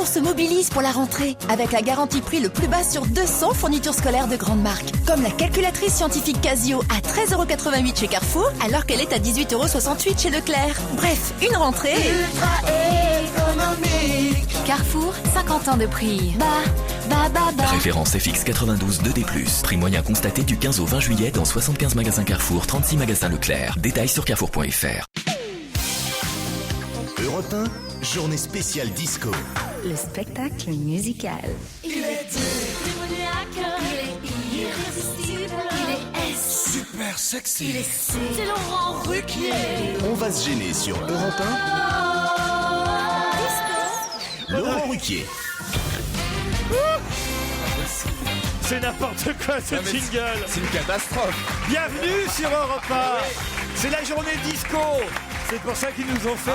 se mobilisent pour la rentrée avec la garantie prix le plus bas sur 200 fournitures scolaires de grandes marques. Comme la calculatrice scientifique Casio à 13,88 € chez Carrefour alors qu'elle est à 18,68 € chez Leclerc. Bref, une rentrée ultra économique. Carrefour, 50 ans de prix. Référence FX 92 2D+. Prix moyen constaté du 15 au 20 juillet dans 75 magasins Carrefour, 36 magasins Leclerc. Détails sur carrefour.fr. Europe 1, journée spéciale disco. Le spectacle musical. Il est démoniaque, il est irrésistible, il est Super sexy. il est c'est Laurent Ruquier. On va se gêner sur Europe 1. Laurent Ruquier. C'est n'importe quoi ce jingle. C'est une catastrophe. Bienvenue sur Europe 1. C'est la journée disco. C'est pour ça qu'ils nous ont fait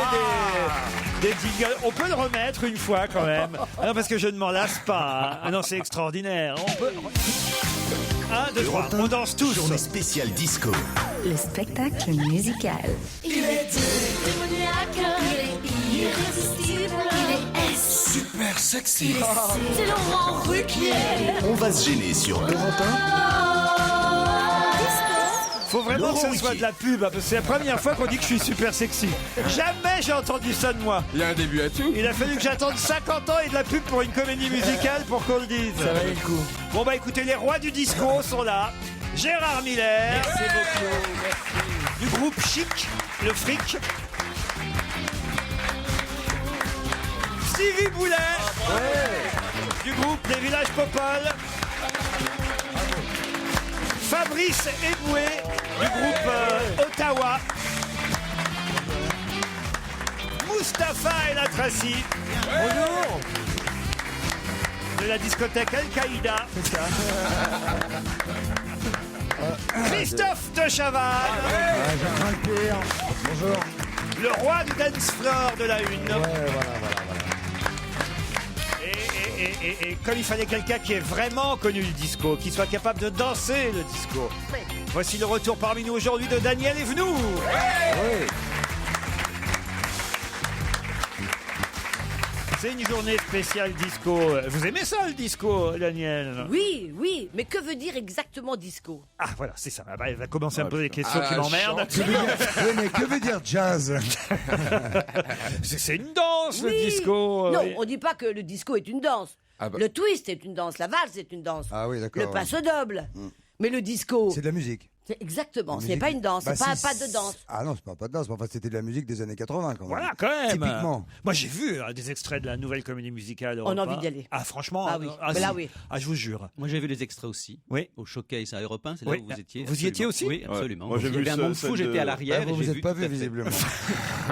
des jingles. On peut le remettre une fois quand même. Ah non, parce que je ne m'en lasse pas. Hein. Ah non, c'est extraordinaire. On peut... 1, 2, 3. On danse tous. Journée spéciale disco. Le spectacle musical. Il est démoniaque, il est irrésistible, il est Super sexy. c'est Laurent Ruquier. On va se gêner sur Europe 1. Faut vraiment Laurent que ce soit Ruquier. de la pub, hein, parce que c'est la première fois qu'on dit que je suis super sexy. Jamais j'ai entendu ça de moi. Il y a un début à tout. Il a fallu que j'attende 50 ans et de la pub pour une comédie musicale pour qu'on le dise. Ça valait le coup. Bon bah écoutez, les rois du disco sont là. Gérard Miller. Merci beaucoup. Merci. Du groupe Chic, le fric. Stevie Boulet. Du groupe Les Villages Popol. Fabrice Eboué du groupe Ottawa. Mustapha El Atrassi. Bonjour. De la discothèque Al-Qaïda. Christophe de Chavannes. Bonjour. Le roi du dance floor de la une. Et comme il fallait quelqu'un qui ait vraiment connu le disco, qui soit capable de danser le disco. Voici le retour parmi nous aujourd'hui de Daniel Evenou. C'est une journée spéciale disco. Vous aimez ça le disco, Daniel? Oui, oui, mais que veut dire exactement disco? Ah voilà, c'est ça. Ah bah, elle va commencer à me poser des questions qui m'emmerdent. Oui, mais que veut dire jazz? C'est une danse, le Oui. disco. Non, oui. on dit pas que le disco est une danse. Ah bah. Le twist est une danse, la valse est une danse. Ah oui, d'accord. Le passo double. Mais le disco, C'est de la musique. c'est exactement, La c'est musique. pas une danse, Bah, c'est pas, si, pas de danse. Ah non, c'est pas de danse. Mais enfin, c'était de la musique des années 80 quand même. Voilà, quand même. Typiquement. Moi, j'ai vu des extraits de la nouvelle comédie musicale. On a Europe envie 1. d'y aller. Ah, franchement. Ah oui, mais là, oui. Ah, je vous jure. Moi j'ai vu les extraits aussi. Oui. Au Showcase à Europe 1, c'est là Oui. où vous étiez. Vous y étiez absolument. aussi Oui, absolument. Moi, j'ai Il y vu avait un monde celle fou, de- j'étais à l'arrière. Ah, et vous j'ai êtes vu pas tout vu à fait. visiblement.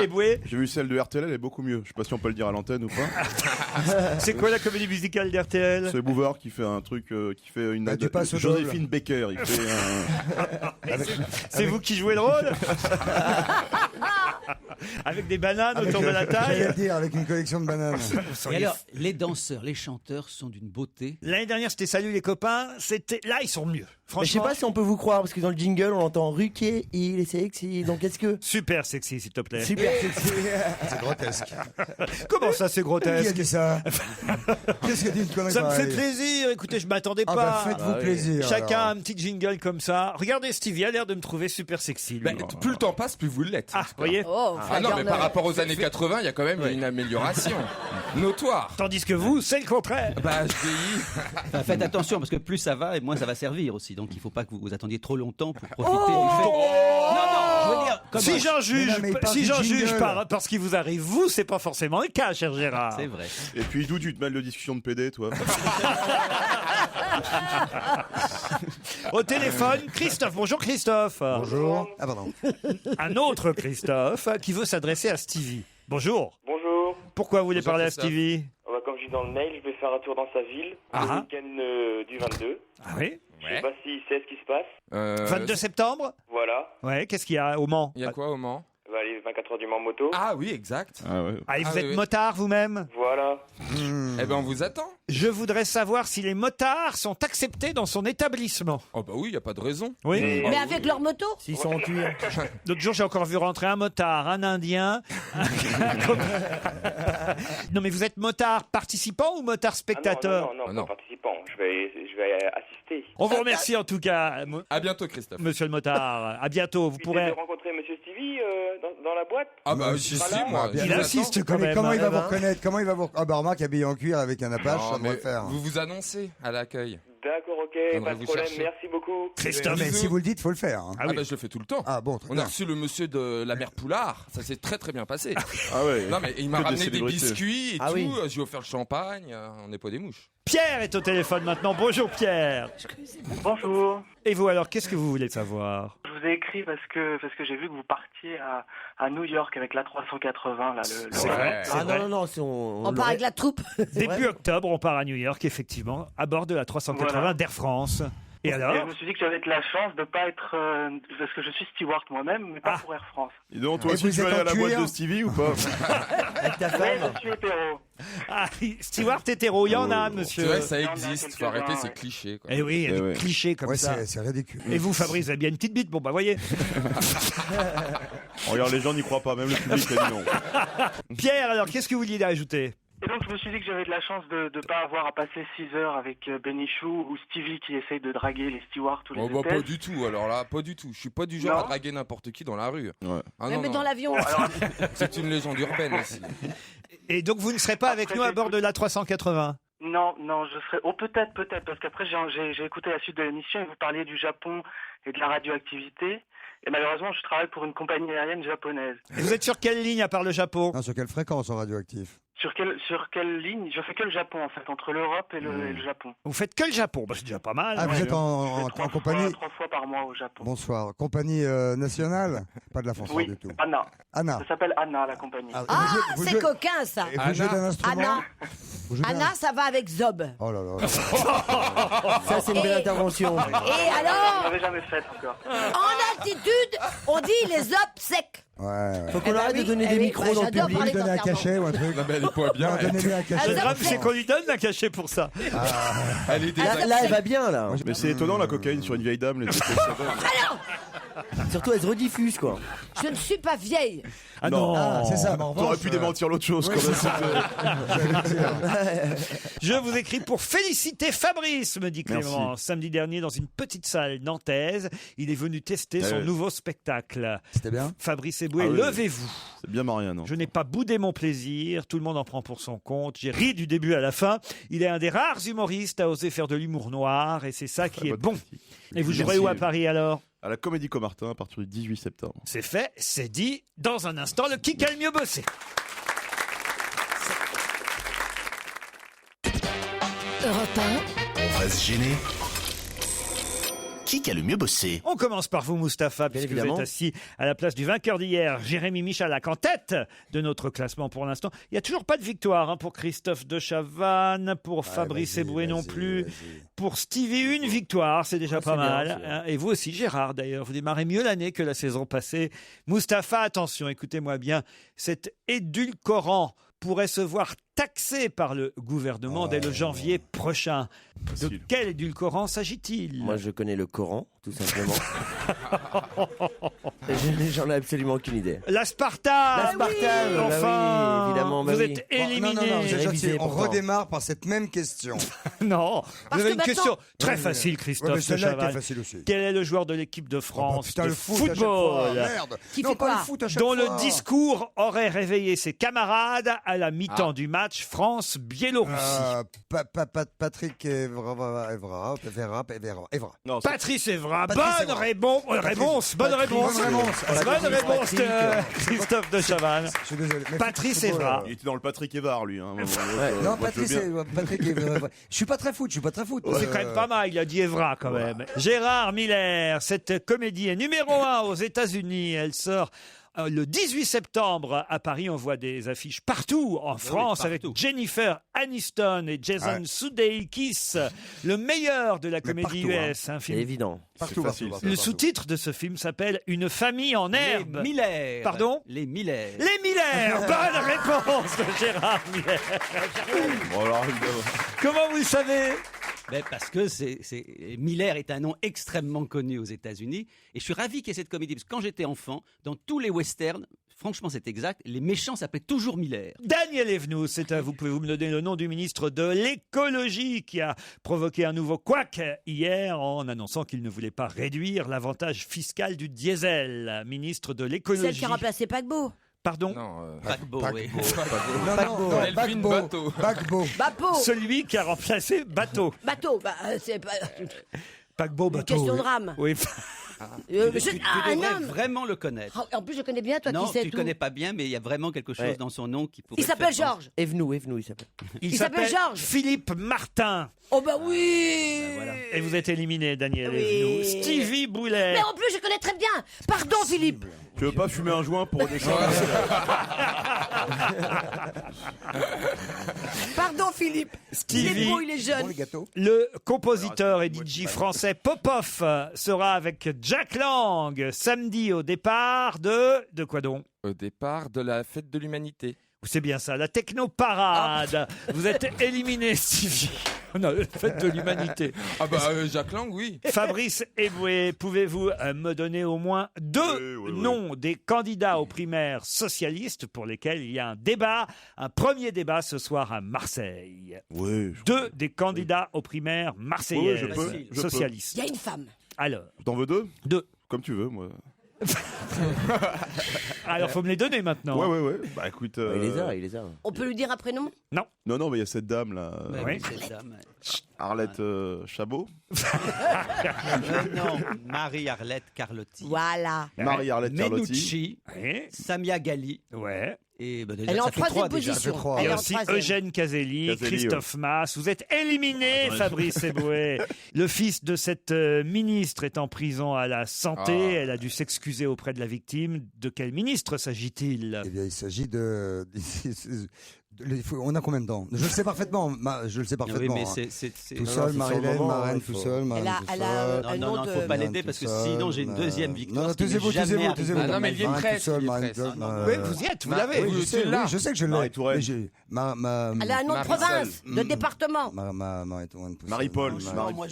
Eboué, J'ai vu celle de RTL, elle est beaucoup mieux. Je sais pas si on peut le dire à l'antenne ou pas. c'est quoi la comédie musicale d'RTL? C'est Bouvard qui fait un truc, qui fait une Ah, tu passes au Joséphine Baker. Il fait C'est vous qui jouez le rôle? Avec des bananes autour de la J'allais taille? dire, avec une collection de bananes. Et alors, les danseurs, les chanteurs sont d'une beauté. L'année dernière, c'était Salut les copains. Là, ils sont mieux. Mais je sais Franchement, pas si on peut vous croire, parce que dans le jingle, on entend Ruquier, il est sexy. Donc est-ce que. super sexy, s'il te plaît. Super sexy. C'est grotesque. Comment ça, c'est Qui a grotesque? dit ça? Qu'est-ce que dit une connerie Ça me fait pareille? plaisir. Écoutez, je m'attendais Ah pas. bah faites-vous plaisir. Chacun alors. un petit jingle comme ça. Regardez, Stevie a l'air de me trouver super sexy. lui. plus le temps passe, plus vous l'êtes. Ah, vous voyez. Oh, Ah non, mais Garner. par rapport aux années 80, il y a quand même une amélioration notoire. Tandis que vous, c'est le contraire. Bah, je vieillis. Enfin, faites attention parce que plus ça va et moins ça va servir aussi. Donc il faut pas que vous attendiez trop longtemps pour profiter du fait. Non, non, je veux dire, comme Si j'en juge, non, mais il parle si du j'en juge jingle. par ce qui vous arrive, vous, c'est pas forcément le cas, cher Gérard. c'est vrai. Et puis d'où tu te mêles de discussion de PD, toi? Au téléphone, Christophe. Bonjour Christophe. Bonjour. Ah pardon. Un autre Christophe qui veut s'adresser à Stevie. Bonjour. Bonjour. Pourquoi vous voulez Bonjour, parler à Christophe. Stevie? Comme je dis dans le mail, je vais faire un tour dans sa ville Ah. le week-end du 22. Ah oui. Je sais pas s'il sait ce qui se passe. 22 septembre. Voilà. Ouais, qu'est-ce qu'il y a au Mans? Il y a quoi au Mans? Bah, les 24 heures du Mans moto. Ah oui, exact. Ah ouais. Ah, et vous Ah, êtes oui. motard vous-même? Voilà. Eh ben, on vous attend. Je voudrais savoir si les motards sont acceptés dans son établissement. Oh bah oui, il y a pas de raison. Oui. Mais avec leur moto? S'ils sont en cuir. L'autre jour, j'ai encore vu rentrer un motard, un Indien. Non, mais vous êtes motard participant ou motard spectateur? Non, pas participant. Je vais assister. On vous remercie en tout cas, À bientôt, Christophe. monsieur le motard. À bientôt. Vous pourrez. de rencontrer Monsieur Stevie dans la boîte. Ah bah j'y suis, moi. bien. Il Je vous insiste attends. quand Mais même. comment il va Eh vous ben. reconnaître? Comment il va vous... Ah bah remarque, habillé en cuir avec un apache, Non, ça devrait mais faire. vous vous annoncez à l'accueil. D'accord, ok, Viendrai pas de vous problème. chercher. Merci beaucoup. Christophe. Mais bisous. si vous le dites, faut le faire. hein. Ah Ah oui. bah je le fais tout le temps. Ah bon, très On a bien. reçu le monsieur de la mère Poulard, ça s'est très très bien passé. Ah ouais. Non mais il m'a Que des ramené des célébrités. biscuits et Ah tout, oui. j'ai offert le champagne, on n'est pas des mouches. Pierre est au téléphone maintenant. Bonjour Pierre. Bonjour. Et vous alors, qu'est-ce que vous voulez savoir? Je vous ai écrit parce que j'ai vu que vous partiez à New York avec la 380 là. C'est vrai. Ah vrai. non, non, non, c'est On part avec la troupe. Début octobre, on part à New York, effectivement, à bord de la 380 Voilà. d'Air France. Et alors? je me suis dit que j'avais de la chance de pas être parce que je suis steward moi-même, mais pas pour Air France. Et donc, toi Et aussi, vous tu vas êtes aller à en la boîte cuir de Stevie ou pas? avec ta Oui, femme. je suis hétéro. Ah, Stewart hétéro, il y en a, monsieur. C'est vrai, ça Il y en a existe, faut quelques-uns, arrêter ouais. ces clichés. Quoi. Eh oui, il y a Eh des ouais. clichés comme Ouais, ça. c'est ridicule. Et vous, Fabrice, vous avez bien une petite bite. Bon, bah, voyez. Regarde, les gens n'y croient pas, même le public a dit non. Pierre, alors, qu'est-ce que vous vouliez ajouter? Et donc je me suis dit que j'avais de la chance de ne pas avoir à passer 6 heures avec Benichou ou Stevie qui essaye de draguer les stewards tous les Oh bah hôtels. pas du tout, alors là, pas du tout. Je suis pas du genre Non. à draguer n'importe qui dans la rue. Ouais. Ah, Mais non, non. dans l'avion. C'est une légende urbaine aussi. Et donc, vous ne serez pas avec Après, nous à bord de la 380? Non, je serais... Oh, peut-être, parce qu'après, j'ai écouté la suite de l'émission et vous parliez du Japon et de la radioactivité. Et malheureusement, je travaille pour une compagnie aérienne japonaise. Et vous êtes sur quelle ligne à part le Japon? Non, sur quelle fréquence en radioactif? Sur quelle ligne? Je fais que le Japon, en fait, entre l'Europe et le Japon. Vous faites que le Japon? Bah, c'est déjà pas mal. Ah, vous êtes en Je vais compagnie... 3 fois par mois au Japon. Bonsoir. Compagnie nationale? Pas de la France Oui, du tout. Anna. Anna. Ça s'appelle Anna, la compagnie. Ah, Ah, vous c'est jouez- coquin ça. Et vous jouez d'un instrument? Anna. Vous jouez d'un- Anna, ça va avec Zob. Oh là là. Ça, c'est une belle intervention. Et Je alors, l'avais jamais faite encore. en altitude, on dit les Zob secs. Ouais. Faut qu'on Eh ben arrête oui, de donner eh des oui, micros bah, dans le j'adore public. parler Lui donner un cachet ou un truc? Non mais elle est pas bien. Non, donnez-lui un cachet. Le Ah, drame, Zob, c'est qu'on lui donne un cachet pour ça. Elle est Là, là, elle va bien, là. Mais c'est étonnant la cocaïne sur une vieille dame, les trucs comme ça. Surtout, elle se rediffuse, quoi. Je ne suis pas vieille. Ah non. Ah, c'est ça. Mais en T'aurais revanche, pu démentir l'autre chose quand même. Je vous écris pour féliciter Fabrice, me dit Clément. Merci. Samedi dernier, dans une petite salle nantaise, il est venu tester son ouais. nouveau spectacle. C'était bien? Fabrice Eboué, Ah oui. levez-vous. C'est bien Marianne. hein. Je n'ai pas boudé mon plaisir, tout le monde en prend pour son compte. J'ai ri du début à la fin. Il est un des rares humoristes à oser faire de l'humour noir et c'est ça qui est bonne bon. critique. Et vous Merci. jouerez où à Paris alors? À la Comédie Comartin à partir du 18 septembre. C'est fait, c'est dit. Dans un instant, le qui a le mieux bossé. Europe On va se gêner. Qui a le mieux bossé? On commence par vous, Mustapha, puisque vous évidemment. êtes assis à la place du vainqueur d'hier, Jérémy Michalak, en tête de notre classement pour l'instant. Il n'y a toujours pas de victoire hein, pour Christophe de Chavannes, pour Fabrice vas-y, Eboué non vas-y, plus. vas-y. Pour Stevie, une victoire, c'est déjà pas c'est bien, mal. c'est bien. hein. Et vous aussi, Gérard, d'ailleurs, vous démarrez mieux l'année que la saison passée. Mustapha, attention, écoutez-moi bien, cet édulcorant pourrait se voir taxé par le gouvernement dès le janvier prochain. De Facile. quel édulcorant s'agit-il? Moi, je connais le Coran, tout simplement. J'en ai absolument aucune idée. L'aspartame. L'aspartame, bah Enfin, oui, évidemment, bah vous oui. êtes Bon, éliminé. non, J'ai déjà, révisé, on pourtant. redémarre par cette même question. Non, vous avez que une maintenant- question très Ouais, facile, Ouais, Christophe mais de celle-là était Chavannes. facile aussi. Quel est le joueur de l'équipe de Oh, France putain, de le foot à chaque fois, football merde. Qui non, fait pas quoi le foot à chaque dont fois. le discours aurait réveillé ses camarades à la mi-temps du match France-Biélorussie? Patrick Evra. Non, c'est- Patrice Evra, Patrice bonne Evra. réponse, bonne Patrice, réponse. bonne réponse. Bonne réponse Patrick. de Christophe de Chavannes. Je suis désolé. mais Patrice football, Evra. Il était dans le Patrick Evard, lui. Hein, à un moment donné, Ouais. Non, moi, je veux Patrice, bien. Patrick Evra. Je suis pas très foot. C'est quand même pas mal, il a dit Evra quand même. Gérard Miller, cette comédie est numéro 1 aux États-Unis. Elle sort Le 18 septembre, à Paris, on voit des affiches partout en France partout. avec Jennifer Aniston et Jason Sudeikis, le meilleur de la comédie partout, US. Un C'est film. évident. C'est facile. Le sous-titre de ce film s'appelle Une famille en herbe. Les Miller. Pardon Les Miller. Les Miller. Bonne réponse de Gérard Miller. Bon, alors, évidemment. Comment vous le savez? Ben, parce que Miller est un nom extrêmement connu aux États-Unis. Et je suis ravi qu'il y ait cette comédie. Parce que quand j'étais enfant, dans tous les westerns, franchement c'est exact, les méchants s'appelaient toujours Miller. Daniel Evenou, vous pouvez me donner le nom du ministre de l'écologie qui a provoqué un nouveau couac hier en annonçant qu'il ne voulait pas réduire l'avantage fiscal du diesel. Ministre de l'écologie. Celle qui a remplacé Paquebot. Pardon? Non, Paquebot, oui. Bagbo. Bateau. Celui qui a remplacé Bateau. Bateau. C'est pas. Paquebot, Une bateau. question oui. de rame. Oui. Tu un devrais homme. vraiment le connaître. Ah, en plus, je connais bien, toi Non, qui sais tu ne tout. connais pas bien, mais il y a vraiment quelque chose Ouais. dans son nom qui pourrait. Il s'appelle faire Georges. Evenou, il s'appelle. Il s'appelle s'appelle Georges. Philippe Martin. Oh bah oui. Ben voilà. Et vous êtes éliminé, Daniel Oui. Evenou. Stevie Boulet. Mais en plus, je connais très bien. Pardon, Philippe. Tu veux pas fumer un joint pour descendre? Pardon, Philippe. Il Stevie. est beau, il est Bon, jeune. les gâteaux. Le compositeur et DJ français Popov sera avec Jack Lang samedi au départ de quoi donc? Au départ de la fête de l'humanité. C'est bien ça, la techno-parade. Vous êtes éliminé, Stevie. On a la fête de l'humanité. Ah bah Jacques Lang, oui. Fabrice Eboué, pouvez-vous me donner au moins deux noms des candidats aux primaires socialistes pour lesquels il y a un débat, un premier débat ce soir à Marseille? Oui. Deux des candidats aux primaires marseillaises Oui, je peux. socialistes. Il y a une femme. Alors, T'en veux deux? deux. Comme tu veux, moi. Alors, faut me les donner maintenant. Ouais. Bah écoute. Il les a. On peut lui dire un prénom? Non, mais il y a cette dame là. Ben Oui. oui, cette dame. Arlette Chabot. Non, Marie-Arlette Carlotti. Voilà. Marie-Arlette Carlotti. Menucci, Ouais. Samia Gali. Ouais. Et ben, déjà, Elle est en ça fait trois troisième déjà. position. crois. Il y Elle a est en aussi troisième. Eugène Caselli, Christophe Mass. Vous êtes éliminé, Fabrice Eboué. Le fils de cette ministre est en prison à la santé. Elle a dû s'excuser auprès de la victime. De quel ministre s'agit-il? Eh bien, il s'agit on a combien de temps? Je le sais parfaitement. Je le sais Oui, parfaitement. mais hein. c'est- Tout Non, seul, c'est Marie-Hélène, sur le moment, Marraine, il tout faut- seul, Marraine, tout Elle a seul. un nom Non, de- faut pas l'aider Marraine, parce que tout seul, sinon j'ai une deuxième victoire. Non, ce qui n'est taisez-vous, jamais taisez-vous, arrivé. taisez-vous. Ah non, mais il est Marraine prêt, tout seul, il est Marraine prêt, tout seul, ça. Marraine- Oui, vous y êtes, vous l'avez. Oui, Oui, je sais, tu l'as. oui, je sais que je l'ai. Marie Touraine. Mais j'ai- ma- Elle a un nom de Marisol. province, de département. Marie Touraine, tout seul. Marie-Paul.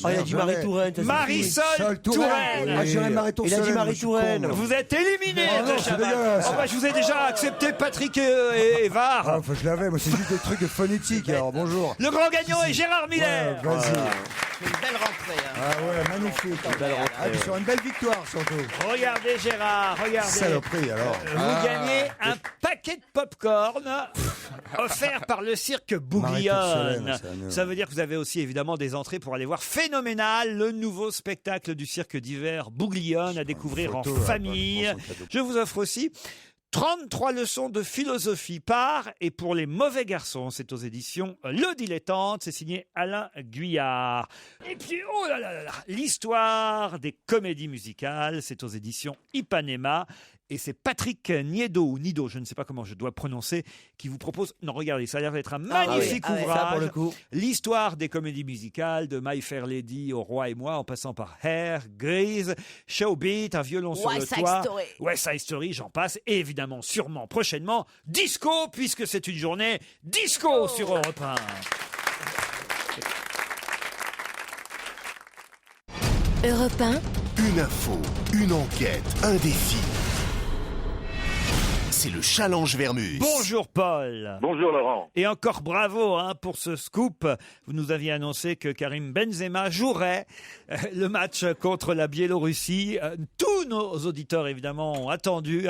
Ah, il a dit Marie Touraine. t'as Marisol Touraine. Ah, j'irais Marie Il a dit Touraine. Marie Touraine. Vous êtes éliminé. Oh non, de c'est Chaval. dégueulasse. Oh, bah, je vous ai déjà accepté Patrick et Var. Ah, faut que je l'avais. Moi, c'est juste des trucs phonétiques. Alors, bonjour. Le grand gagnant est Gérard Miller. Ouais, vas-y. C'est une belle rentrée. hein. Ah ouais, magnifique. Ah, puis sur une belle victoire, surtout. Regardez Gérard, regardez. Saloperie, alors. Vous gagnez un paquet de pop-corn offert par le cirque Bouglione. Marie-Toursolène, c'est mieux. Ça veut dire que vous avez aussi évidemment des entrées pour aller voir Phénoménal, le nouveau spectacle du cirque d'hiver Bouglione à découvrir photo, en là, famille. pour son cadeau. Je vous offre aussi 33 leçons de philosophie par et pour les mauvais garçons. C'est aux éditions Le Dilettante. C'est signé Alain Guyard. Et puis, oh là là là là, l'histoire des comédies musicales. C'est aux éditions Ipanema. Et c'est Patrick Niedo, ou Nido, je ne sais pas comment je dois prononcer, qui vous propose... Non, regardez, ça a l'air d'être un magnifique Ah oui, ouvrage. ça, pour le coup. L'histoire des comédies musicales, de My Fair Lady au Roi et moi, en passant par Hair, Grease, Showbeat, Un violon sur West le Side toit, Story. West Side Story, j'en passe. Et évidemment, sûrement, prochainement, Disco, puisque c'est une journée Disco sur Europe 1. Europe 1, Une info, une enquête, un défi. C'est le challenge Vermus. Bonjour Paul. Bonjour Laurent. Et encore bravo pour ce scoop. Vous nous aviez annoncé que Karim Benzema jouerait le match contre la Biélorussie. Tous nos auditeurs, évidemment, ont attendu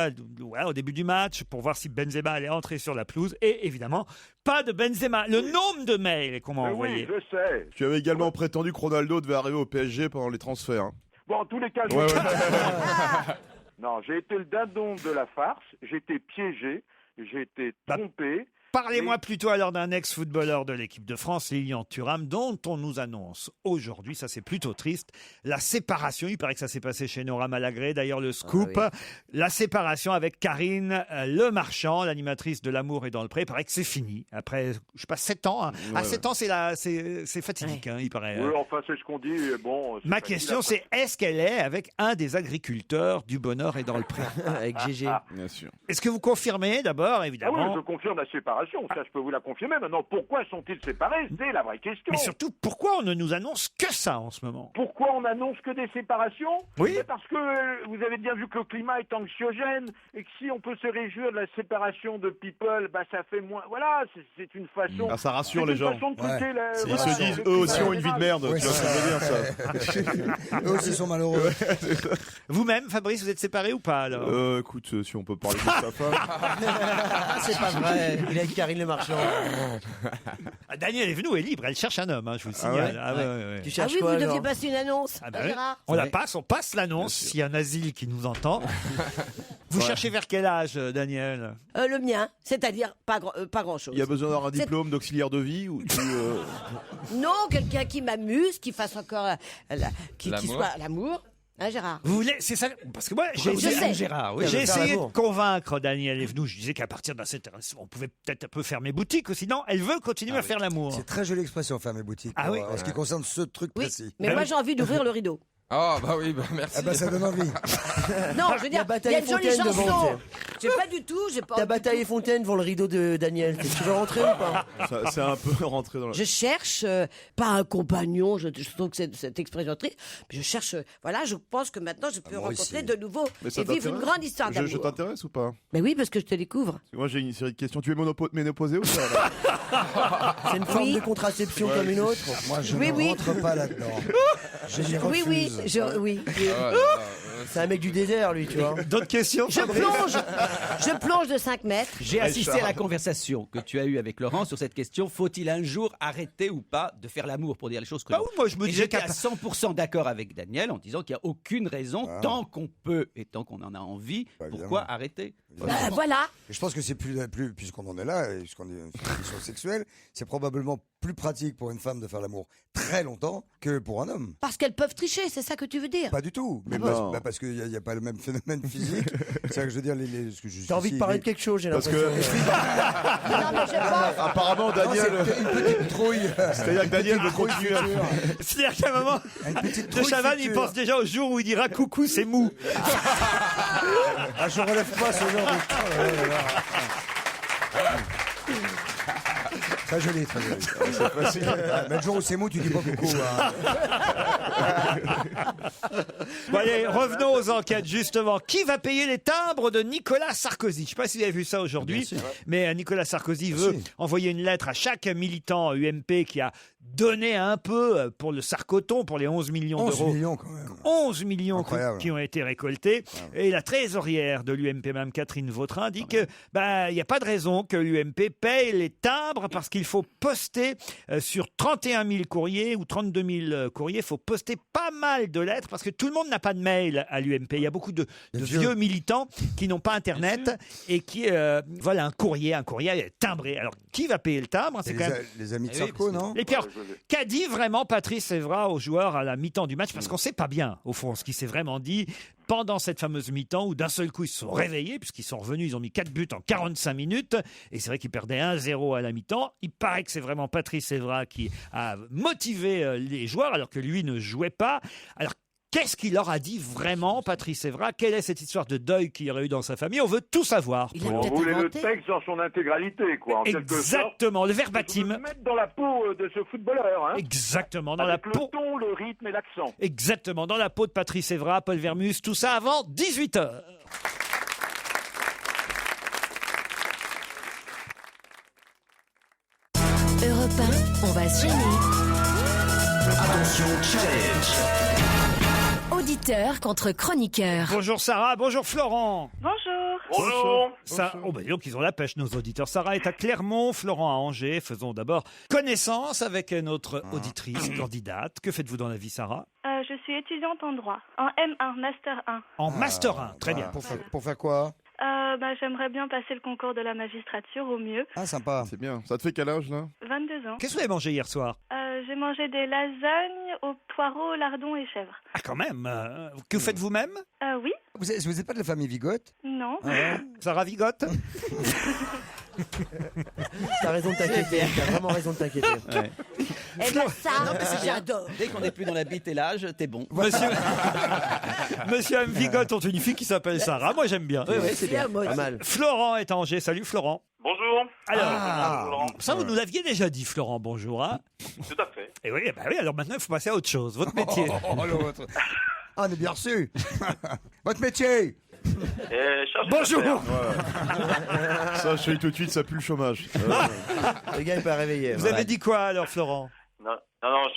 au début du match pour voir si Benzema allait entrer sur la pelouse. Et évidemment, pas de Benzema. Le nombre de mails qu'on m'a envoyés. Oui, je sais. Tu avais également prétendu que Ronaldo devait arriver au PSG pendant les transferts. Hein. Bon, en tous les cas, Ouais, ouais. non, j'ai été le dindon de la farce, j'ai été piégé, j'ai été trompé, Parlez-moi plutôt alors d'un ex-footballeur de l'équipe de France, Lilian Thuram, dont on nous annonce aujourd'hui, ça c'est plutôt triste, la séparation. Il paraît que ça s'est passé chez Nora Malagré, d'ailleurs le scoop. La séparation avec Karine Le Marchand, l'animatrice de L'amour est dans le pré. Il paraît que c'est fini. Après, je sais pas, 7 ans. Hein. À 7 ans, c'est fatidique, hein, il paraît. Oui, enfin, c'est ce qu'on dit. Bon, Ma question, c'est est-ce qu'elle est avec un des agriculteurs du Bonheur et dans le pré? Avec GG. Bien sûr. Est-ce que vous confirmez d'abord, Ah évidemment? oui, je confirme la séparation. Ça, je peux vous la confirmer. Maintenant, pourquoi sont-ils séparés? C'est la vraie question. Mais surtout, pourquoi on ne nous annonce que ça en ce moment? Pourquoi on annonce que des séparations? Oui. C'est parce que vous avez bien vu que le climat est anxiogène et que si on peut se réjouir de la séparation de people, bah ça fait moins. Voilà, c'est une façon. Ah, ça rassure les gens. Façon de traiter Ils se disent, eux aussi ont une vie de merde. Oui, Tu vois ce que je veux dire, ça. Eux aussi sont malheureux. Vous-même, Fabrice, vous êtes séparé ou pas alors? Écoute, si on peut parler de sa femme. C'est pas vrai. Il est avec Karine Le Marchand. Daniel Evenou est libre, elle cherche un homme, hein, je vous le signale. Tu Ah cherches oui, quoi, vous deviez alors passer une annonce. Ah bah hein, oui. Gérard On la passe, on passe l'annonce s'il y a un asile qui nous entend. Vous cherchez vers quel âge, Daniel? Le mien, c'est-à-dire pas grand-chose. Il y a besoin d'avoir un diplôme d'auxiliaire de vie ou Non, quelqu'un qui m'amuse, qui fasse encore... qui L'amour. soit l'amour. Hein, Gérard? Vous voulez, c'est ça, parce que moi, Je sais. Gérard, oui. j'ai faire essayé de l'amour. convaincre Daniel Evenou. Je disais qu'à partir d'un certain, on pouvait peut-être un peu fermer boutique, ou sinon, elle veut continuer à faire l'amour. C'est très jolie expression, fermer boutique. Ah oui. En ce qui concerne ce truc Oui, précis. mais moi j'ai envie d'ouvrir le rideau. Ah bah oui, bah merci. Ah bah ça donne envie. Non, je veux dire, il y Bataille a une jolie Fontaine devant, chanson. tu J'ai pas du tout, j'ai pas... T'as Bataille et Fontaine devant le rideau de Daniel. Tu veux rentrer ou pas? c'est un peu rentré dans la. Je cherche, pas un compagnon, je trouve que c'est cette expression triste, mais je cherche, voilà, je pense que maintenant je peux moi rencontrer aussi. de nouveau Mais ça et vivre une t'intéresse grande histoire Je d'amour. t'intéresse ou pas? Mais oui, parce que je te découvre. Parce que moi j'ai une série de questions. Tu es ménopausée ou ça là? C'est une forme Oui. de contraception comme une autre. Moi, je Oui, ne oui. rentre pas là-dedans. Je n'y Oui, oui, refuse. oui. Ah, là, là, C'est un mec du désert, lui, tu vois. D'autres questions? Je plonge de 5 mètres. J'ai assisté à la conversation que tu as eue avec Laurent sur cette question. Faut-il un jour arrêter ou pas de faire l'amour, pour dire les choses crûment? Bah oui, moi, je me Et disais j'étais qu'à- à 100% d'accord avec Daniel en disant qu'il n'y a aucune raison, tant qu'on peut et tant qu'on en a envie, pourquoi arrêter? Voilà. Et je pense que c'est plus puisqu'on en est là, et puisqu'on est une émission sexuelle, c'est probablement plus pratique pour une femme de faire l'amour très longtemps que pour un homme. Parce qu'elles peuvent tricher, c'est ça que tu veux dire? Pas du tout. Mais parce qu'il n'y a pas le même phénomène physique. C'est ça que je veux dire. Ce que je T'as envie de parler de quelque chose, j'ai l'impression. Non, mais j'ai pas... Apparemment, Daniel. Une petite trouille. C'est-à-dire que Daniel veut continuer. C'est-à-dire qu'à un moment, Une petite de trouille Chavannes, il future. pense déjà au jour où il dira coucou, c'est mou. Ah, je relève pas ce genre de. Oh là là. Très joli, très joli. C'est facile. Mais le jour où c'est mou, tu dis pas coucou. Hein. Bon, allez, revenons aux enquêtes, justement. Qui va payer les timbres de Nicolas Sarkozy? Je ne sais pas si vous avez vu ça aujourd'hui, mais Nicolas Sarkozy veut envoyer une lettre à chaque militant UMP qui a donné un peu pour le Sarkoton, pour les 11 millions 11 d'euros. millions, quand même. 11 millions Incroyable. qui ont été récoltés. Et la trésorière de l'UMP, Mme Catherine Vautrin, dit que il n'y a pas de raison que l'UMP paye les timbres parce qu'il faut poster sur 31 000 courriers ou 32 000 courriers. Il faut poster pas mal de lettres parce que tout le monde n'a pas de mail à l'UMP. Il y a beaucoup de vieux militants qui n'ont pas Internet et qui veulent un courrier timbré. Alors, qui va payer le timbre? C'est Et quand même... les amis de Sarko, non? Et puis alors, qu'a dit vraiment Patrice Evra aux joueurs à la mi-temps du match? Parce qu'on ne sait pas bien, au fond, ce qu'il s'est vraiment dit pendant cette fameuse mi-temps où d'un seul coup ils se sont réveillés puisqu'ils sont revenus, ils ont mis 4 buts en 45 minutes et c'est vrai qu'ils perdaient 1-0 à la mi-temps. Il paraît que c'est vraiment Patrice Evra qui a motivé les joueurs alors que lui ne jouait pas. Alors, qu'est-ce qu'il leur a dit vraiment, Patrice Evra? Quelle est cette histoire de deuil qu'il y aurait eu dans sa famille? On veut tout savoir. On voulait le texte dans son intégralité, quoi. En quelque sorte. Exactement, le verbatim. Se mettre dans la peau de ce footballeur, hein. Exactement, dans Avec la le peau. ton, le rythme et l'accent. Exactement, dans la peau de Patrice Evra, Paul Vermus, tout ça avant 18h. Europe 1, on va se gêner. Attention, challenge. Auditeur contre chroniqueur. Bonjour Sarah, bonjour Florent. Bonjour. Bonjour. Oh bah dis donc, ils ont la pêche, nos auditeurs. Sarah est à Clermont, Florent à Angers. Faisons d'abord connaissance avec notre auditrice candidate. Que faites-vous dans la vie, Sarah? Je suis étudiante en droit, en M1, Master 1. En Master 1, très bien. Pour faire quoi? J'aimerais bien passer le concours de la magistrature au mieux. Ah, sympa. C'est bien. Ça te fait quel âge, là? 22 ans. Qu'est-ce que vous avez mangé hier soir? J'ai mangé des lasagnes aux poireaux, lardons et chèvres. Ah, quand même. Que faites vous-même? Oui. Vous êtes pas de la famille Vigotte? Non. Sarah Vigotte? T'as raison de t'inquiéter. T'as vraiment raison de t'inquiéter. Ouais. Eh ben ça, Non, mais c'est bien. j'adore. Dès qu'on n'est plus dans la bite et l'âge, t'es bon. Monsieur M. Vigotte ont une fille qui s'appelle Sarah. Moi, j'aime bien. Oui, c'est bien. Pas mal. Florent est à Angers. Salut, Florent. Bonjour. Alors, ça, vous nous l'aviez déjà dit, Florent. Bonjour. Hein. Tout à fait. Et oui, bah oui, alors maintenant, il faut passer à autre chose. Votre métier. L'autre. Ah, on est bien reçu. Votre métier. Bonjour. Ça, je sais tout de suite, ça pue le chômage. Le gars est pas réveillé. Vous avez dit quoi, alors, Florent? Non,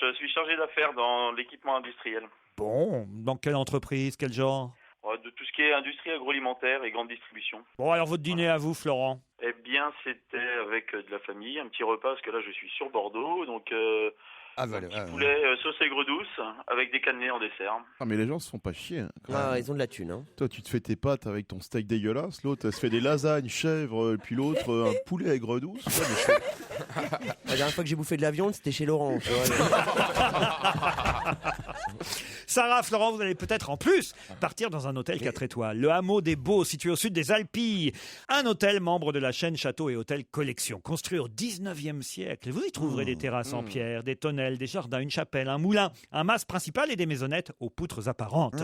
je suis chargé d'affaires dans l'équipement industriel. Bon, dans quelle entreprise, quel genre? De tout ce qui est industrie agroalimentaire et grande distribution. Bon, alors, votre dîner à vous, Florent? Eh bien, c'était avec de la famille, un petit repas, parce que là, je suis sur Bordeaux, donc poulet sauce aigre douce avec des cannelés en dessert. Ah, mais les gens se font pas chier. Hein, quand Ah, même. ils ont de la thune. Hein. Toi, tu te fais tes pâtes avec ton steak dégueulasse. L'autre, elle se fait des lasagnes, chèvre, et puis l'autre, un poulet aigre douce. Ouais, mais La dernière fois que j'ai bouffé de la viande, c'était chez Laurent. tu vois. Sarah, Florent, vous allez peut-être en plus partir dans un hôtel 4 étoiles, le Hameau des Baux, situé au sud des Alpilles. Un hôtel membre de la chaîne Château et Hôtel Collection, construit au 19e siècle. Vous y trouverez des terrasses en pierre, des tonnelles, des jardins, une chapelle, un moulin, un mas principal et des maisonnettes aux poutres apparentes.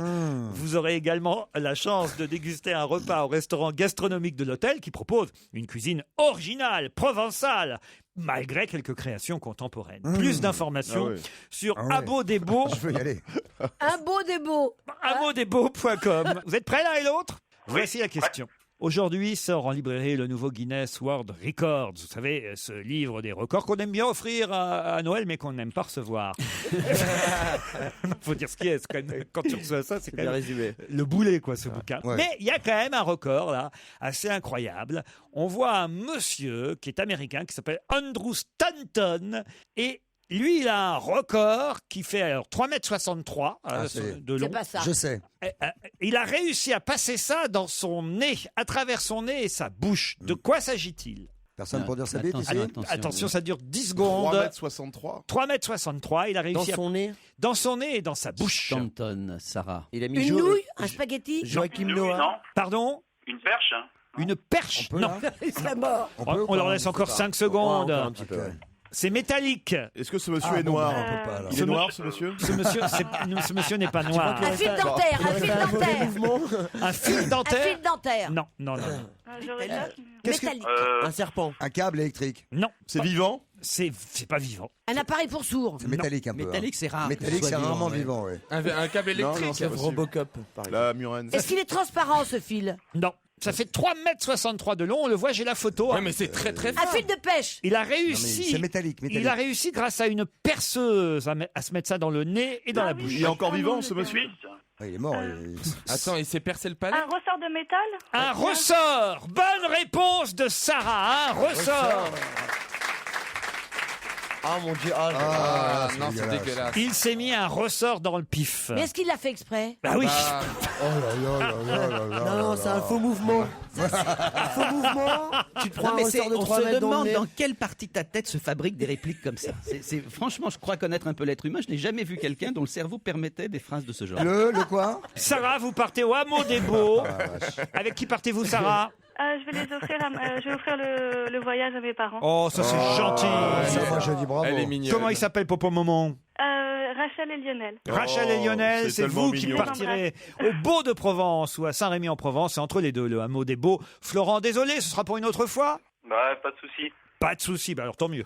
Vous aurez également la chance de déguster un repas au restaurant gastronomique de l'hôtel qui propose une cuisine originale, provençale, malgré quelques créations contemporaines. Plus d'informations sur Hameau des Baux. Je veux y aller. Un beau des beaux. hameaudesbeaux.com. Vous êtes prêts l'un et l'autre? Voici la question. Aujourd'hui sort en librairie le nouveau Guinness World Records. Vous savez, ce livre des records qu'on aime bien offrir à Noël, mais qu'on n'aime pas recevoir. Faut dire ce qui est. Quand tu reçois ça, c'est quand bien même résumé. le boulet, quoi, ce bouquin. Ouais. Mais il y a quand même un record, là, assez incroyable. On voit un monsieur qui est américain, qui s'appelle Andrew Stanton, et lui, il a un record qui fait alors 3,63 m de long. C'est pas ça. Je sais. Il a réussi à passer ça dans son nez, à travers son nez et sa bouche. De quoi s'agit-il? Personne pour dire sa bite ici. Attention, ça dure 10 secondes. 3,63 m. 3,63 m. Il a réussi Dans son nez. dans son nez et dans sa bouche. Stanton, Sarah. Il a mis Une nouille, un spaghetti. Joachim Une Noah. non. Pardon? Une perche. Une perche? On peut, Non. là Il serait mort. On leur laisse encore 5 secondes. Encore un petit peu. C'est métallique. Est-ce que ce monsieur est noir? On peut pas, alors. Il est noir, ce monsieur? Ce monsieur n'est pas noir. Un fil dentaire. Un fil dentaire. Un fil Un dentaire? fil dentaire. Non. Qu'est-ce que... Métallique. Un serpent. Un câble électrique. Non. C'est vivant? C'est pas vivant. Un appareil pour sourds. C'est métallique un peu. Métallique, c'est rare. Métallique, c'est rarement vivant, oui. Un câble électrique. Non, c'est possible. Robocop, par exemple. La murène. Est-ce qu'il est transparent, ce fil? Non. Ça fait 3,63 m de long. On le voit, j'ai la photo. Ouais, mais c'est très très Un fort. fil de pêche. Il a Non, mais réussi. c'est métallique. Il a réussi grâce à une perceuse à se mettre ça dans le nez et dans la bouche. Il est encore vivant, ce monsieur? Ah, il est mort. Attends, il s'est percé le palais? Un ressort de métal. Un ressort. Bonne réponse de Sarah. Un ressort. Ah mon dieu. Ah, Ah, c'est non, c'est dégueulasse. dégueulasse. Il s'est mis un ressort dans le pif. Mais est-ce qu'il l'a fait exprès? Bah oui. Bah, Non, c'est un faux mouvement. Un faux mouvement. Tu te prends Non, un mais ressort de on 3 se mètres dans le demande nez. dans quelle partie de ta tête se fabriquent des répliques comme ça. Franchement, je crois connaître un peu l'être humain. Je n'ai jamais vu quelqu'un dont le cerveau permettait des phrases de ce genre. Le quoi? Sarah, vous partez au Hameau des Beaux. Avec qui partez-vous, Sarah? Je vais je vais offrir le voyage à mes parents. Oh, ça c'est gentil. Ça, moi, je dis bravo. elle est mignonne. Comment il s'appelle, Popo Momon? Rachel et Lionel. Rachel et Lionel, c'est c'est tellement vous qui mignon. partirez au Beau de Provence ou à Saint-Rémy-en-Provence. C'est entre les deux, le Hameau des Beaux. Florent, désolé, ce sera pour une autre fois? Bah, pas de souci. Pas de souci, bah alors tant mieux.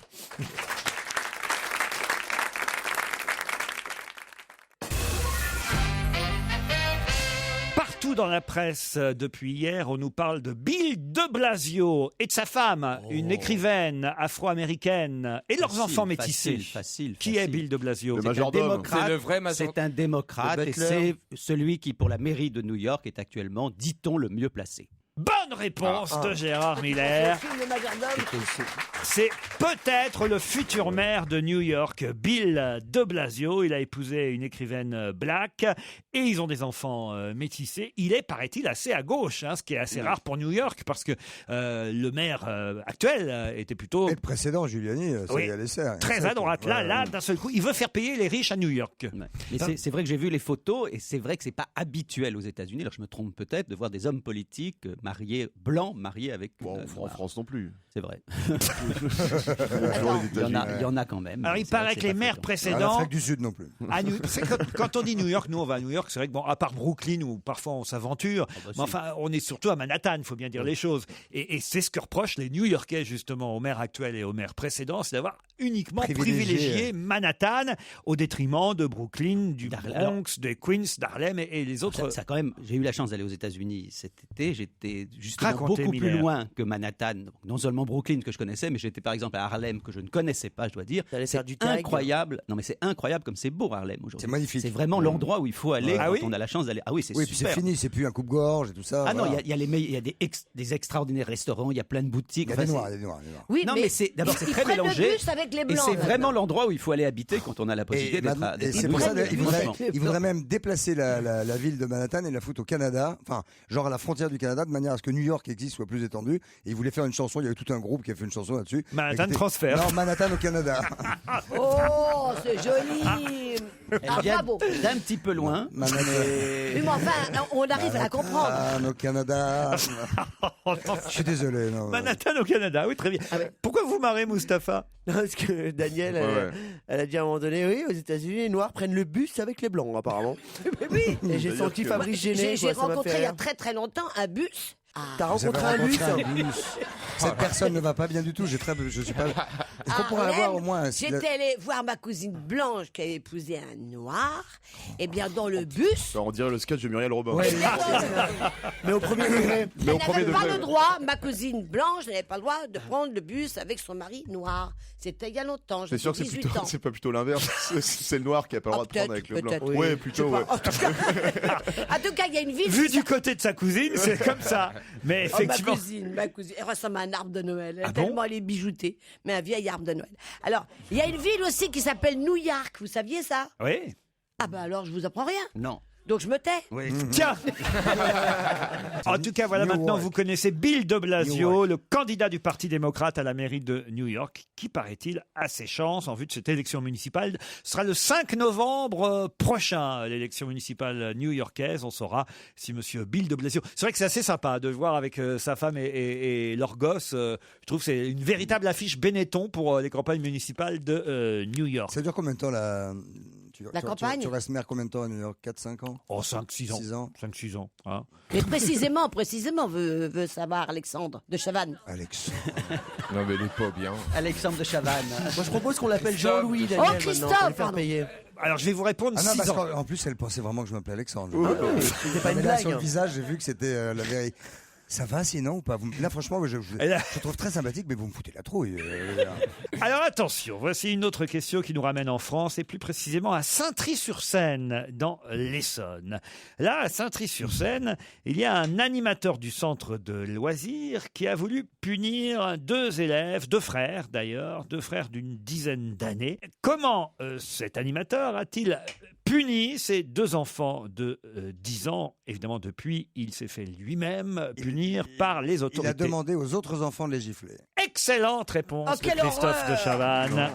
Partout dans la presse depuis hier, on nous parle de Bill de Blasio et de sa femme, une écrivaine afro-américaine, et leurs enfants métissés. Facile. Qui est Bill de Blasio? Le C'est un majordome. démocrate. C'est le vrai majordome. C'est un démocrate Le et butler. c'est celui qui, pour la mairie de New York, est actuellement, dit-on, le mieux placé. Bonne réponse de Gérard Miller. Le film, le majordome. C'est peut-être le futur maire de New York, Bill de Blasio. Il a épousé une écrivaine black et ils ont des enfants métissés. Il est, paraît-il, assez à gauche, ce qui est assez rare pour New York parce que le maire actuel était plutôt... Et le précédent, Giuliani, ça y a laissé. Très à droite. Là, d'un seul coup, il veut faire payer les riches à New York. Mais c'est vrai que j'ai vu les photos et c'est vrai que c'est pas habituel aux États-unis. Alors je me trompe peut-être de voir des hommes politiques mariés blancs, mariés avec. En France non plus. C'est vrai. Il y en a quand même. Alors il paraît que les maires précédents. En Afrique du Sud non plus. Quand on dit New York, nous on va à New York. C'est vrai que à part Brooklyn où parfois on s'aventure, mais enfin on est surtout à Manhattan. Il faut bien dire les choses. Et c'est ce que reprochent les New-Yorkais justement au maire actuel et au maire précédent, c'est d'avoir uniquement privilégié Manhattan au détriment de Brooklyn, du Bronx, de Queens, d'Harlem et les autres. Ça quand même. J'ai eu la chance d'aller aux États-Unis cet été. J'étais justement beaucoup plus loin que Manhattan. Donc, non seulement Brooklyn que je connaissais, mais j'étais par exemple à Harlem que je ne connaissais pas, je dois dire. C'est incroyable. Non mais c'est incroyable comme c'est beau Harlem aujourd'hui. C'est magnifique. C'est vraiment l'endroit où il faut aller quand on a la chance d'aller. Ah oui, c'est super. Puis c'est fini, c'est plus un coupe-gorge et tout ça. Ah non, il y a des extraordinaires restaurants, il y a plein de boutiques. Il y a des noirs. Oui, non mais c'est d'abord c'est très mélangé. Et c'est vraiment l'endroit où il faut aller habiter quand on a la possibilité d'être. Et c'est pour ça qu'il voudrait même déplacer la ville de Manhattan et la foutre au Canada, enfin genre à la frontière du Canada, de manière à ce que New York existe, soit plus étendu. Et il voulait faire une chanson. Il y avait tout un groupe qui a fait une chanson là-dessus. Manhattan Transfert. Non, Manhattan au Canada. Oh, c'est joli. Bravo. D'un petit peu loin. Mais enfin, on arrive à la comprendre. Manhattan au Canada. Je suis désolé. Non, Manhattan au Canada, oui, très bien. Pourquoi vous marrez, Mustapha? Non, parce que Daniel, elle a dit à un moment donné, oui, aux États-Unis, les Noirs prennent le bus avec les Blancs, apparemment. Oui. Et j'ai senti Fabrice gêné. J'ai rencontré il y a très très longtemps un bus. T'as rencontré un bus? Cette personne ne va pas bien du tout. Je suis pas. Est-ce qu'on pourrait avoir au moins J'étais allée voir ma cousine Blanche qui avait épousé un noir. Et bien dans le bus. On dirait le sketch de Muriel Robin. Mais au premier degré. Elle n'avait pas le droit, ma cousine Blanche n'avait pas le droit de prendre le bus avec son mari noir. C'était il y a longtemps. C'est sûr que c'est pas plutôt l'inverse. C'est le noir qui a pas le droit de prendre avec le blanc. Oui, plutôt. Ouais. En tout cas, il y a une ville. Vu du côté de sa cousine, c'est comme ça. Mais effectivement. Ma cousine, elle ressemble à un arbre de Noël. Tellement elle est bijoutée, mais un vieil arbre de Noël. Alors, il y a une ville aussi qui s'appelle New York. Vous saviez ça? Oui. Ah bah alors, je vous apprends rien. Non. Donc je me tais. Oui. Tiens. En tout cas, voilà, maintenant vous connaissez Bill de Blasio, le candidat du Parti démocrate à la mairie de New York, qui paraît-il a ses chances en vue de cette élection municipale. Ce sera le 5 novembre prochain, l'élection municipale new-yorkaise. On saura si monsieur Bill de Blasio... C'est vrai que c'est assez sympa de voir avec sa femme et leur gosse. Je trouve que c'est une véritable affiche Benetton pour les campagnes municipales de New York. Ça dure combien de temps la campagne? Tu restes maire combien de temps à New York? 4-5 ans? Oh, 5-6 ans. 5-6 ans. Hein. Mais précisément, veut savoir Alexandre de Chavannes. Alexandre. Non, mais il est pas bien. Alexandre de Chavannes. Moi, je propose qu'on l'appelle Jean-Louis, Daniel. Oh, Christophe, faire payer. Alors, je vais vous répondre 6 ans. En plus, elle pensait vraiment que je m'appelais Alexandre. C'était pas une Mais là, blague. sur le visage, j'ai vu que c'était la vérité. Ça va sinon ou pas? Là, franchement, je trouve très sympathique, mais vous me foutez la trouille. Alors attention, voici une autre question qui nous ramène en France et plus précisément à Saintry-sur-Seine, dans l'Essonne. Là, à Saintry-sur-Seine, il y a un animateur du centre de loisirs qui a voulu punir 2 élèves, 2 frères d'ailleurs, 2 frères d'une dizaine d'années. Comment cet animateur a-t-il puni ces 2 enfants de 10 ans? Évidemment, depuis, il s'est fait lui-même punir par les autorités. Il a demandé aux autres enfants de les gifler. Excellente réponse de Christophe de Chavannes.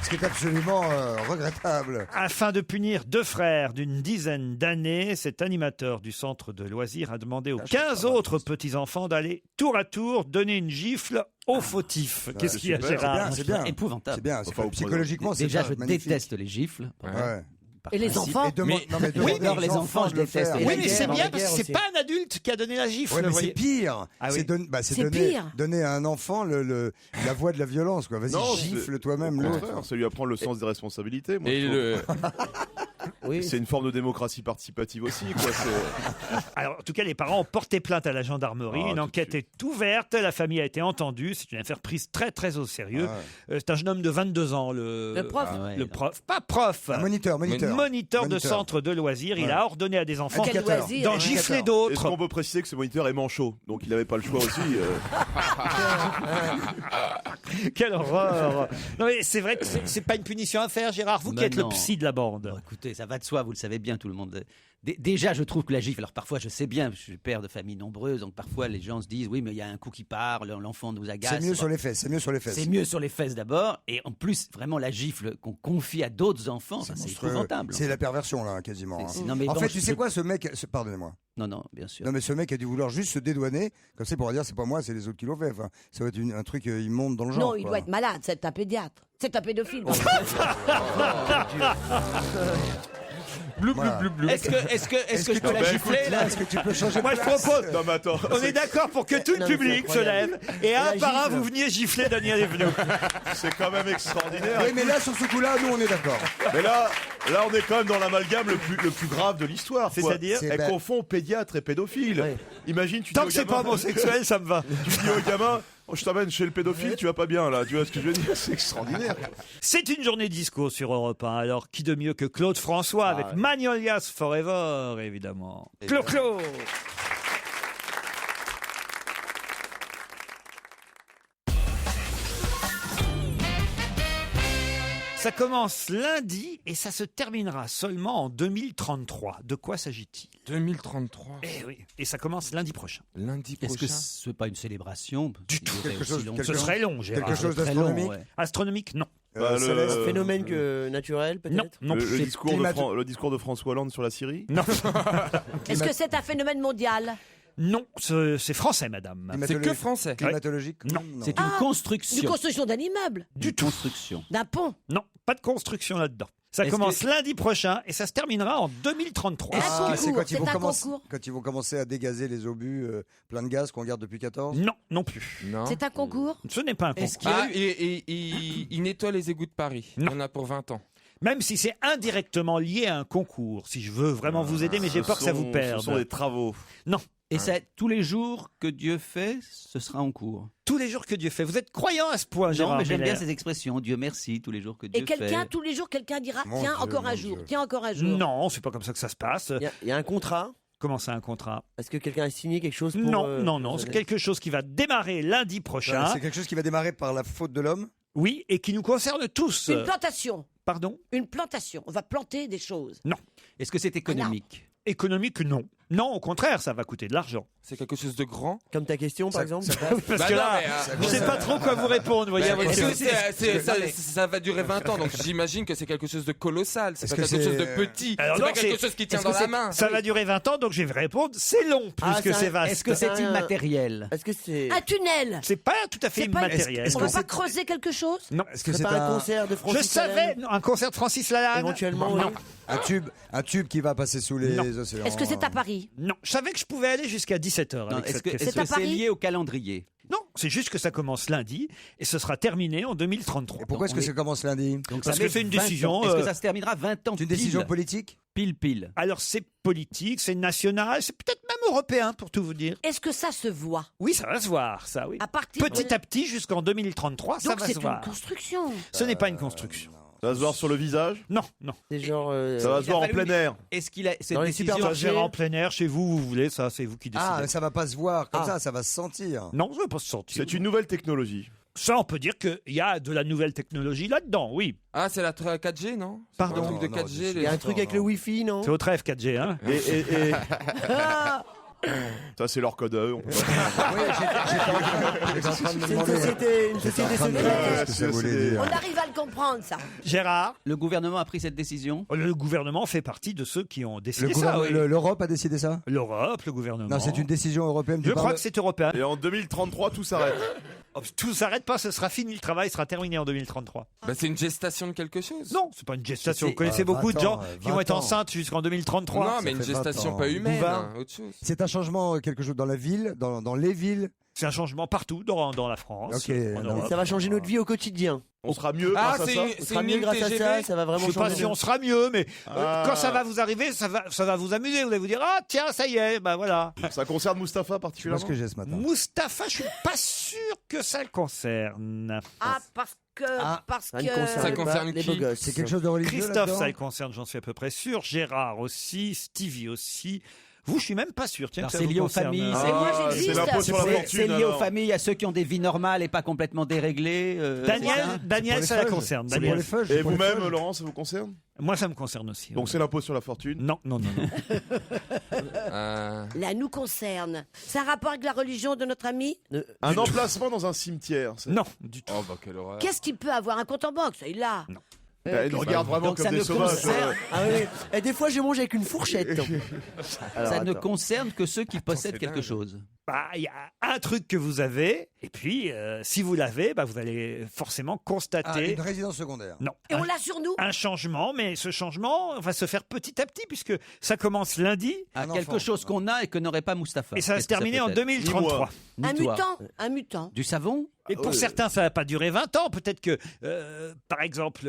Ce qui est absolument regrettable. Afin de punir 2 frères d'une dizaine d'années, cet animateur du centre de loisirs a demandé aux 15 autres petits-enfants d'aller tour à tour donner une gifle au fautif. Qu'est-ce qu'il y a, Gérard? C'est bien. Épouvantable. C'est bien. Psychologiquement, c'est déjà, je magnifique. déteste les gifles. Ouais. Et les enfants? Les enfants, je déteste. Oui, mais c'est bien parce que c'est pas un adulte qui a donné la gifle. Ouais, mais c'est pire. C'est donner à un enfant la voie de la violence. Vas-y, gifle toi-même l'autre. Ça lui apprend le sens des responsabilités. Moi, C'est une forme de démocratie participative aussi, quoi. Alors, en tout cas, les parents ont porté plainte à la gendarmerie. Une enquête est ouverte. La famille a été entendue. C'est une affaire prise très, très au sérieux. C'est un jeune homme de 22 ans. Le prof. Le prof. Pas prof. Un moniteur. Moniteur de centre de loisirs. Il a ordonné à des enfants d'en gifler Est-ce d'autres. qu'on peut préciser que ce moniteur est manchot, donc il n'avait pas le choix aussi. Quelle horreur. Non, mais c'est vrai que c'est pas une punition à faire, Gérard. Vous qui êtes le psy de la bande. Bon, écoutez, ça va de soi, vous le savez bien, tout le monde. Déjà, je trouve que la gifle, alors parfois, je sais bien, je suis père de familles nombreuses, donc parfois les gens se disent, oui, mais il y a un coup qui part, l'enfant nous agace. C'est mieux sur les fesses, c'est mieux sur les fesses. C'est mieux sur les fesses d'abord, et en plus, vraiment, la gifle qu'on confie à d'autres enfants, ça, c'est épouvantable. C'est la perversion, là, quasiment. Non, mais en bon, fait, tu sais quoi, ce mec, pardonnez-moi. Non, bien sûr. Non, mais ce mec a dû vouloir juste se dédouaner, comme ça, pour dire, c'est pas moi, c'est les autres qui l'ont fait. Enfin, ça va être un truc immonde dans le genre. Non, il doit être malade, c'est un pédiatre. C'est un pédophile. Voilà. Est-ce que je peux la gifler là? Est-ce que tu peux changer de Moi, je place propose. Non, mais attends. On est d'accord pour que tout le public se lève et un par un, vous veniez gifler Daniel Evenou. C'est quand même extraordinaire. Oui, mais là, sur ce coup-là, nous, on est d'accord. Mais là, on est quand même dans l'amalgame le plus grave de l'histoire. C'est-à-dire Elle confond pédiatre et pédophile. Ouais. Imagine, tu dis Tant au que c'est gamin- pas homosexuel, ça me va. Tu dis au gamin, oh, je t'amène chez le pédophile, tu vas pas bien là. Tu vois ce que je veux dire? C'est extraordinaire. C'est une journée disco sur Europe 1. Alors, qui de mieux que Claude François avec Magnolias Forever, évidemment. Clo-Clo. Ça commence lundi et ça se terminera seulement en 2033. De quoi s'agit-il? 2033. Eh oui. Et ça commence lundi prochain. Lundi Est-ce prochain. que ce n'est pas une célébration? Du tout. Quelque Ce serait long, Gérard. Quelque chose Très long, d'astronomique. ouais. Astronomique, non. Un phénomène naturel, peut-être? Non, non plus. Le discours de François Hollande sur la Syrie. Non. Est-ce que c'est un phénomène mondial? Non, c'est français, madame. C'est que français. Climatologique. Non. C'est une construction. Une construction d'un immeuble? Du tout. Construction. D'un pont? Non, pas de construction là-dedans. Ça commence lundi prochain et ça se terminera en 2033. Ah, c'est quand ils vont un commencer, concours. quand ils vont commencer à dégazer les obus pleins de gaz qu'on garde depuis 14. Non, non plus. Non. C'est un concours? Ce n'est pas un concours. Est-ce qu'il y a Ah, il nettoie les égouts de Paris. Non. On a pour 20 ans. Même si c'est indirectement lié à un concours, si je veux vraiment vous aider, mais j'ai peur que ça vous perde. Ce sont des travaux. Non. Et ça, tous les jours que Dieu fait, ce sera en cours. Tous les jours que Dieu fait. Vous êtes croyant à ce point, Gérard Non, mais j'aime Miller. bien ces expressions. Dieu merci, tous les jours que Dieu Et fait. quelqu'un, tous les jours, quelqu'un dira Mon tiens, Dieu, encore un mon jour, Dieu. tiens, encore un jour. Non, c'est pas comme ça que ça se passe. Il y a un contrat? Comment ça, un contrat? Est-ce que quelqu'un a signé quelque chose pour... Non, c'est quelque chose qui va démarrer lundi prochain. C'est quelque chose qui va démarrer par la faute de l'homme. Oui, et qui nous concerne tous. Une plantation. Pardon? Une plantation. On va planter des choses. Non. Est-ce que c'est économique? Économique, non. Non, au contraire, ça va coûter de l'argent. C'est quelque chose de grand. Comme ta question, par exemple? Parce Bah que non, là, mais, je sais pas trop quoi vous répondre, voyez. à votre Est-ce question. que ça va durer 20 ans, donc j'imagine que c'est quelque chose de colossal. C'est Est-ce pas que quelque chose de c'est- petit. Alors C'est non, pas quelque c'est- chose qui tient est-ce dans que la c'est- main. Ça va durer 20 ans, donc je vais répondre, c'est long, plus que c'est vaste. Est-ce que c'est immatériel? Est-ce que c'est... Un tunnel. C'est pas tout à fait C'est pas- immatériel. est-ce On que va pas c'est- creuser quelque chose? Non. Est-ce que C'est c'est pas un un, concert de Francis Je savais, Lalanne non, un concert de Francis Lalanne. Éventuellement, Non. oui. un tube qui va passer sous les Non. océans? Est-ce que c'est à Paris? Non, je savais que je pouvais aller jusqu'à 17h Non, avec Est-ce cette que question. C'est à c'est Paris lié au calendrier? Non, c'est juste que ça commence lundi et ce sera terminé en 2033. Et pourquoi est-ce que ça commence lundi? Donc Parce ça que met c'est une 20 ans. décision, Est-ce que ça se terminera 20 ans? C'est une décision pile politique? Pile. Alors c'est politique, c'est national, c'est peut-être même européen pour tout vous dire. Est-ce que ça se voit? Oui, ça va se voir, ça, oui. À partir Petit à petit, jusqu'en 2033, ça Donc va c'est se une voir. construction. Ce n'est pas une construction. Ça va se voir sur le visage. Non, non. C'est genre... Ça va se Il a voir en fallu- plein air. Est-ce qu'il a cette Dans les décision? Ça se verra en plein air, chez vous, vous voulez, ça, c'est vous qui décidez. Ah, mais ça va pas se voir comme Ah. ça va se sentir. Non, je ne veux pas se sentir. C'est une nouvelle technologie. Ça, on peut dire qu'il y a de la nouvelle technologie là-dedans, oui. Ah, c'est la 4G, non? C'est Pardon. pas un truc de Non, 4G. Il y a un truc avec le Wi-Fi, non? C'est au trèfle 4G, hein. Et ça, c'est leur code à eux. On peut pas- J'étais en train de me C'est une demander. société J'étais en train de me secrète. demander ce que ça voulait dire. On arrive à le comprendre, ça. Gérard, Le gouvernement a pris cette décision? le gouvernement fait partie de ceux qui ont Le décidé ça, oui. L'Europe a décidé ça? L'Europe, le gouvernement. Non, c'est une décision européenne. Je crois que c'est européen. Et en 2033, tout s'arrête. Oh, tout s'arrête pas, ce sera fini, le travail sera terminé en 2033. Bah, c'est une gestation de quelque chose. Non, c'est pas une gestation. C'est- Vous connaissez beaucoup de 20 gens ans, qui vont être 20 ans. enceintes jusqu'en 2033. Non, mais une fait 20 gestation ans. pas humaine, Bouvard. hein, autre chose. C'est un changement, quelque chose dans la ville, dans les villes. c'est un changement partout dans la France. Ok, en non, Europe. Ça va changer notre vie au quotidien. On sera mieux Ah, grâce à ça. On sera mieux grâce à ça, ça va vraiment Je sais pas changer. si on sera mieux, mais Ah. quand ça va vous arriver, ça va vous amuser. Vous allez vous dire, ah tiens, ça y est, bah voilà. Ça concerne Mustapha Je sais pas particulièrement. ce que j'ai ce matin. Mustapha, je suis pas sûr que ça le concerne. Ah, parce que. Ça ne concerne Ça pas concerne les qui beaux gosses. C'est quelque chose de religieux Christophe, là-dedans ça le concerne, j'en suis à peu près sûr. Gérard aussi, Stevie aussi. Vous, je suis même pas sûr. Tiens, Alors, que ça c'est vous lié aux concerne. familles, c'est moi, c'est j'existe. l'impôt sur la C'est fortune. lié aux alors. familles, à ceux qui ont des vies normales et pas complètement déréglées. Daniel, ça la concerne. C'est pour Daniel. les feuilles. Et vous-même, Laurent, ça vous concerne? Moi, ça me concerne aussi. Donc c'est l'impôt sur la fortune. Non. Là, nous concerne. C'est un rapport avec la religion de notre ami? Un emplacement dans un cimetière. Non, du tout. Oh, bah, quelle horreur. Qu'est-ce qu'il peut avoir? Un compte en banque, ça, il l'a. Non. Il regarde vraiment Donc, ça comme des ne sauvages. concerne- Ah oui. Et des fois, je mange avec une fourchette. Alors, Ça ne attends. concerne que ceux qui possèdent c'est quelque dingue. chose. Bah, il y a un truc que vous avez, et puis si vous l'avez, bah, vous allez forcément Ah, constater. une résidence secondaire. Non. Et on l'a sur nous? Un changement, mais ce changement va se faire petit à petit, puisque ça commence lundi, À Un quelque enfant. chose qu'on a et que n'aurait pas Mustapha. et ça va Qu'est-ce se que terminer peut en être 2033. Ni Un toi. mutant? Un mutant. Du savon Et pour certains, ça va pas durer 20 ans. Peut-être que, par exemple,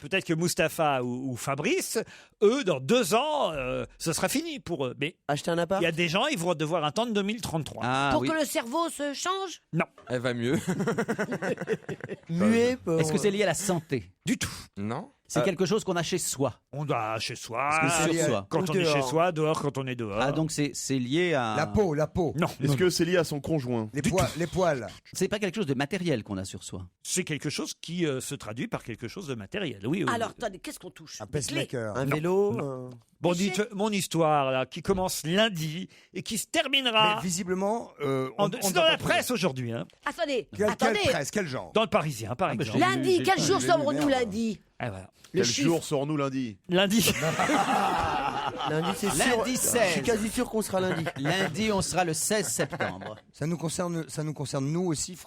peut-être que Mustapha ou Fabrice, eux, dans 2 ans, ce sera fini pour eux. Mais Acheter un appart? il y a des gens, ils vont devoir attendre 2033. Ah Pour oui. que le cerveau se change? Non, Elle va mieux. Muet? Est-ce que c'est lié à la santé du tout. Non. C'est quelque chose qu'on a chez soi. On doit chez soi, Parce que sur soi. quand Ou on est chez dehors. soi, dehors quand on est dehors. Ah, donc c'est lié à. La peau. Non, Est-ce que c'est lié à son conjoint? Les poils. C'est pas quelque chose de matériel qu'on a sur soi. c'est quelque chose qui se traduit par quelque chose de matériel. Oui, oui. Alors, attendez, qu'est-ce qu'on touche? Un Des clés? pacemaker. Un vélo? Bon, dites mon histoire là, qui commence lundi et qui se terminera. Mais visiblement, C'est dans la presse aujourd'hui, hein. Attendez, Quelle attendez. presse? Quel genre? Dans le Parisien, par bah, exemple. Lundi, quel jour j'ai lu, sommes-nous merde. lundi? Ah, voilà. Le Quel chiffre. jour sort-nous lundi? Lundi. Lundi, c'est sûr. Lundi Je 16. suis quasi sûr qu'on sera lundi. Lundi, on sera le 16 septembre. Ça nous concerne nous aussi.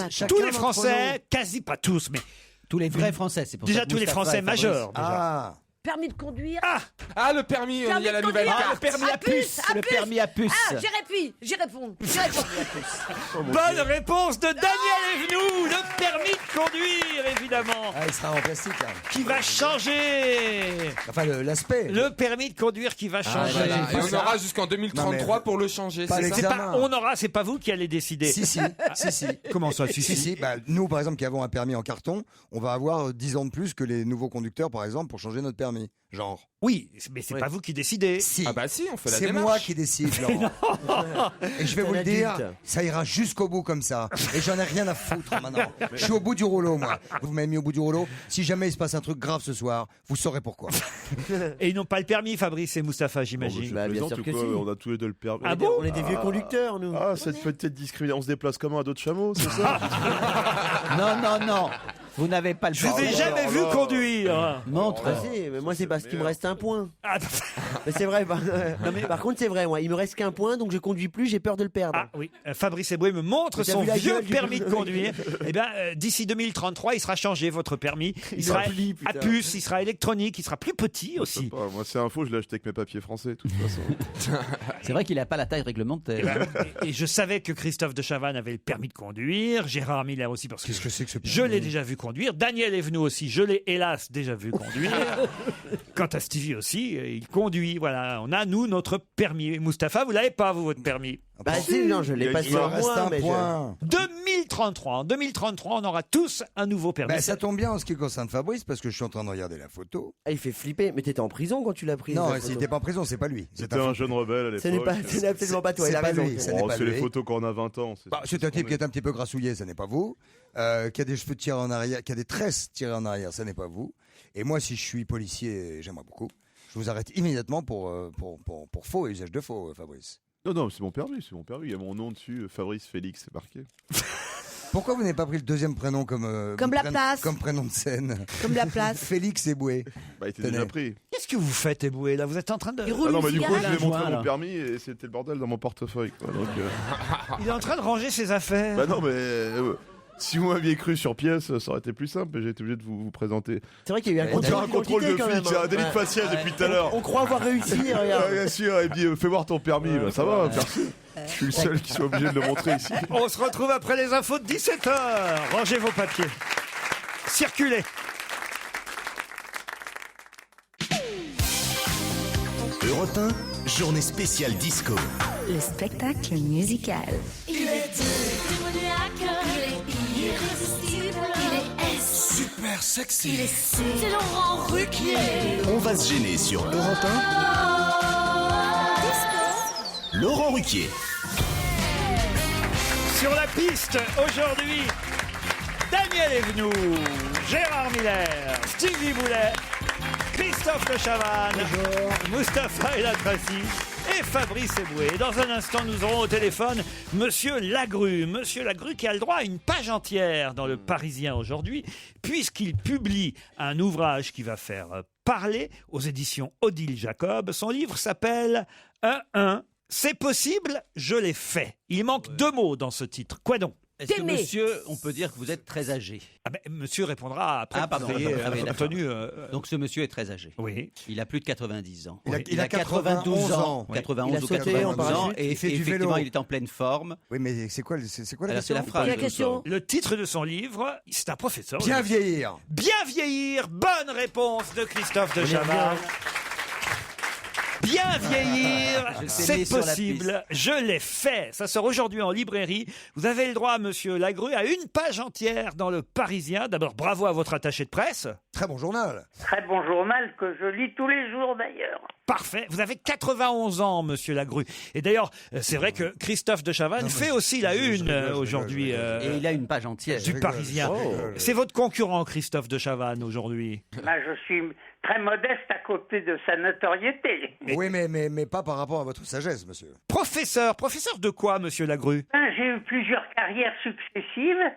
Chacun Tous les d'entre Français, quasi pas tous, mais Tous les vrais Français, c'est pour ça déjà que tous les Mustapha Français et Fabrice- majeurs. nous. Déjà. Ah, Permis de conduire? Ah, le permis, il y a Permis la de nouvelle conduire. carte. Le permis à puce. à Le puce. permis à puce. Ah, j'y réponds. Bonne réponse de Daniel Evenou, le permis de conduire, évidemment, ah, il sera en plastique. Hein. qui va changer. Enfin, l'aspect. Le permis de conduire qui va changer. Voilà. j'ai Et pas on ça. aura jusqu'en 2033 Non, mais- pour le changer, Pas c'est ça C'est l'examen. pas, on aura, c'est pas vous qui allez décider. Si, si. Comment ça, Si. Bah, nous, par exemple, qui avons un permis en carton, on va avoir 10 ans de plus que les nouveaux conducteurs, par exemple, pour changer notre permis. Genre. Oui, mais c'est Oui. pas vous qui décidez. Si. Ah bah si, on fait la C'est démarche. moi qui décide, Laurent. Et je vais T'es vous un le dire, adulte. ça ira jusqu'au bout comme ça. Et j'en ai rien à foutre maintenant. Je suis au bout du rouleau, moi. Vous m'avez mis au bout du rouleau. Si jamais il se passe un truc grave ce soir, vous saurez pourquoi. Et ils n'ont pas le permis, Fabrice et Moustapha, j'imagine. Bah, bien sûr que si. On a tous les deux le permis. Ah bon On est des vieux conducteurs, nous. Ah, cette petite discrimination. On se déplace comment à d'autres chameaux, c'est ça? Non. Vous n'avez pas le Je vous ai permis. jamais vu conduire. Montre. Ah, si, mais moi, c'est parce qu'il me reste un point. Ah, Mais c'est vrai. Par contre, c'est vrai, moi. Il me reste qu'un point, donc je conduis plus, j'ai peur de le perdre. ah oui, Fabrice Eboué me montre T'as son vu la vieux gueule du- permis de conduire. Eh bien, d'ici 2033, il sera changé, votre permis. Il sera oublie, putain. à puce, il sera électronique, il sera plus petit aussi. Moi, c'est info, je l'ai acheté avec mes papiers français, de toute façon. C'est vrai qu'il n'a pas la taille Et, réglementaire. ben, et je savais que Christophe de Chavannes avait le permis de conduire, Gérard Miller aussi, parce que Qu'est-ce que c'est que ce je l'ai déjà vu conduire, Daniel Evenou aussi, je l'ai hélas déjà vu conduire. Quant à Stevie aussi, il conduit, voilà. On a, nous, notre permis. Moustapha, vous l'avez pas, vous, votre permis. Bah, si, non, je l'ai pas Il sur Il en reste moi, un mais point. 2033. En 2033, on aura tous un nouveau permis. Ben, ça tombe bien en ce qui concerne Fabrice, parce que je suis en train de regarder la photo. Ah, il fait flipper. Mais t'étais en prison quand tu l'as pris. Non, cette s'il photo. n'était pas en prison, c'est pas lui. C'était un jeune rebelle à Ce n'est l'époque. pas, ce n'est absolument pas toi. c'est Il a pas raison. lui, ce n'est pas C'est les lui. photos quand on a 20 ans. Bah, c'est un type qui est un petit peu grassouillé, ça n'est pas vous. Qui a des cheveux tirés en arrière, qui a des tresses tirées en arrière, ça n'est pas vous. Et moi, si je suis policier, j'aimerais beaucoup. Je vous arrête immédiatement pour faux et usage de faux, Fabrice. Non, c'est mon permis, Il y a mon nom dessus, Fabrice Félix, c'est marqué. Pourquoi vous n'avez pas pris le deuxième prénom comme la place. comme prénom de scène? Comme la place. Félix Eboué. Bah, il était Tenez. déjà pris. Qu'est-ce que vous faites, Eboué, là? Vous êtes en train de... Il roule Ah non, une mais du coup, cigarette. je lui ai montré Voilà. mon permis et c'était le bordel dans mon portefeuille. Quoi. Donc, Il est en train de ranger ses affaires. bah non, mais Si vous m'aviez cru sur pièce, ça aurait été plus simple, mais j'ai été obligé de vous présenter. C'est vrai qu'il y a eu un contrôle de flic, c'est un délit de faciès depuis tout à l'heure. On croit avoir réussi, regarde. Bien sûr, il me dit fais voir ton permis. Bah, ça va, merci. Je suis le seul qui soit obligé de le montrer ici. On se retrouve après les infos de 17h. Rangez vos papiers. Circulez. Europe 1, journée spéciale disco. Le spectacle musical. Il est démoniaque, il est irrésistible, il est S. Super sexy. Il est C. C'est Laurent Ruquier. On va se gêner sur Europe 1. Laurent Ruquier. Sur la piste, aujourd'hui, Daniel Evenou, Gérard Miller, Stevie Boulet, Christophe de Chavannes, Mustapha El Atrassi et Fabrice Eboué. Dans un instant, nous aurons au téléphone Monsieur Lagru. Monsieur Lagru qui a le droit à une page entière dans le Parisien aujourd'hui, puisqu'il publie un ouvrage qui va faire parler aux éditions Odile Jacob. Son livre s'appelle 1-1. C'est possible, je l'ai fait. Il manque 2 mots dans ce titre. Quoi donc? Est-ce que monsieur, on peut dire que vous êtes très âgé? Monsieur répondra après. Pardon. Donc ce monsieur est très âgé. Oui. Il a plus de 90 ans. Il a 92 ans. 91 ou 92 ans. Et fait du effectivement, vélo. il est en pleine forme. Oui, mais c'est quoi la Alors, question? c'est la phrase. Le titre de son livre, c'est un professeur. Bien vieillir. Bien vieillir. Bonne réponse de Christophe de Chavannes. Bien vieillir, c'est possible, je l'ai fait. Ça sort aujourd'hui en librairie. Vous avez le droit, Monsieur Lagru, à une page entière dans le Parisien. D'abord, bravo à votre attaché de presse. Très bon journal. Très bon journal que je lis tous les jours d'ailleurs. Parfait. Vous avez 91 ans, Monsieur Lagru. Et d'ailleurs, c'est vrai que Christophe de Chavannes fait aussi la une aujourd'hui. Et il a une page entière. Du Parisien. C'est votre concurrent, Christophe de Chavannes, aujourd'hui. Je suis très modeste à côté de sa notoriété. Oui, mais pas par rapport à votre sagesse, monsieur. Professeur de quoi, Monsieur Lagru? J'ai eu plusieurs carrières successives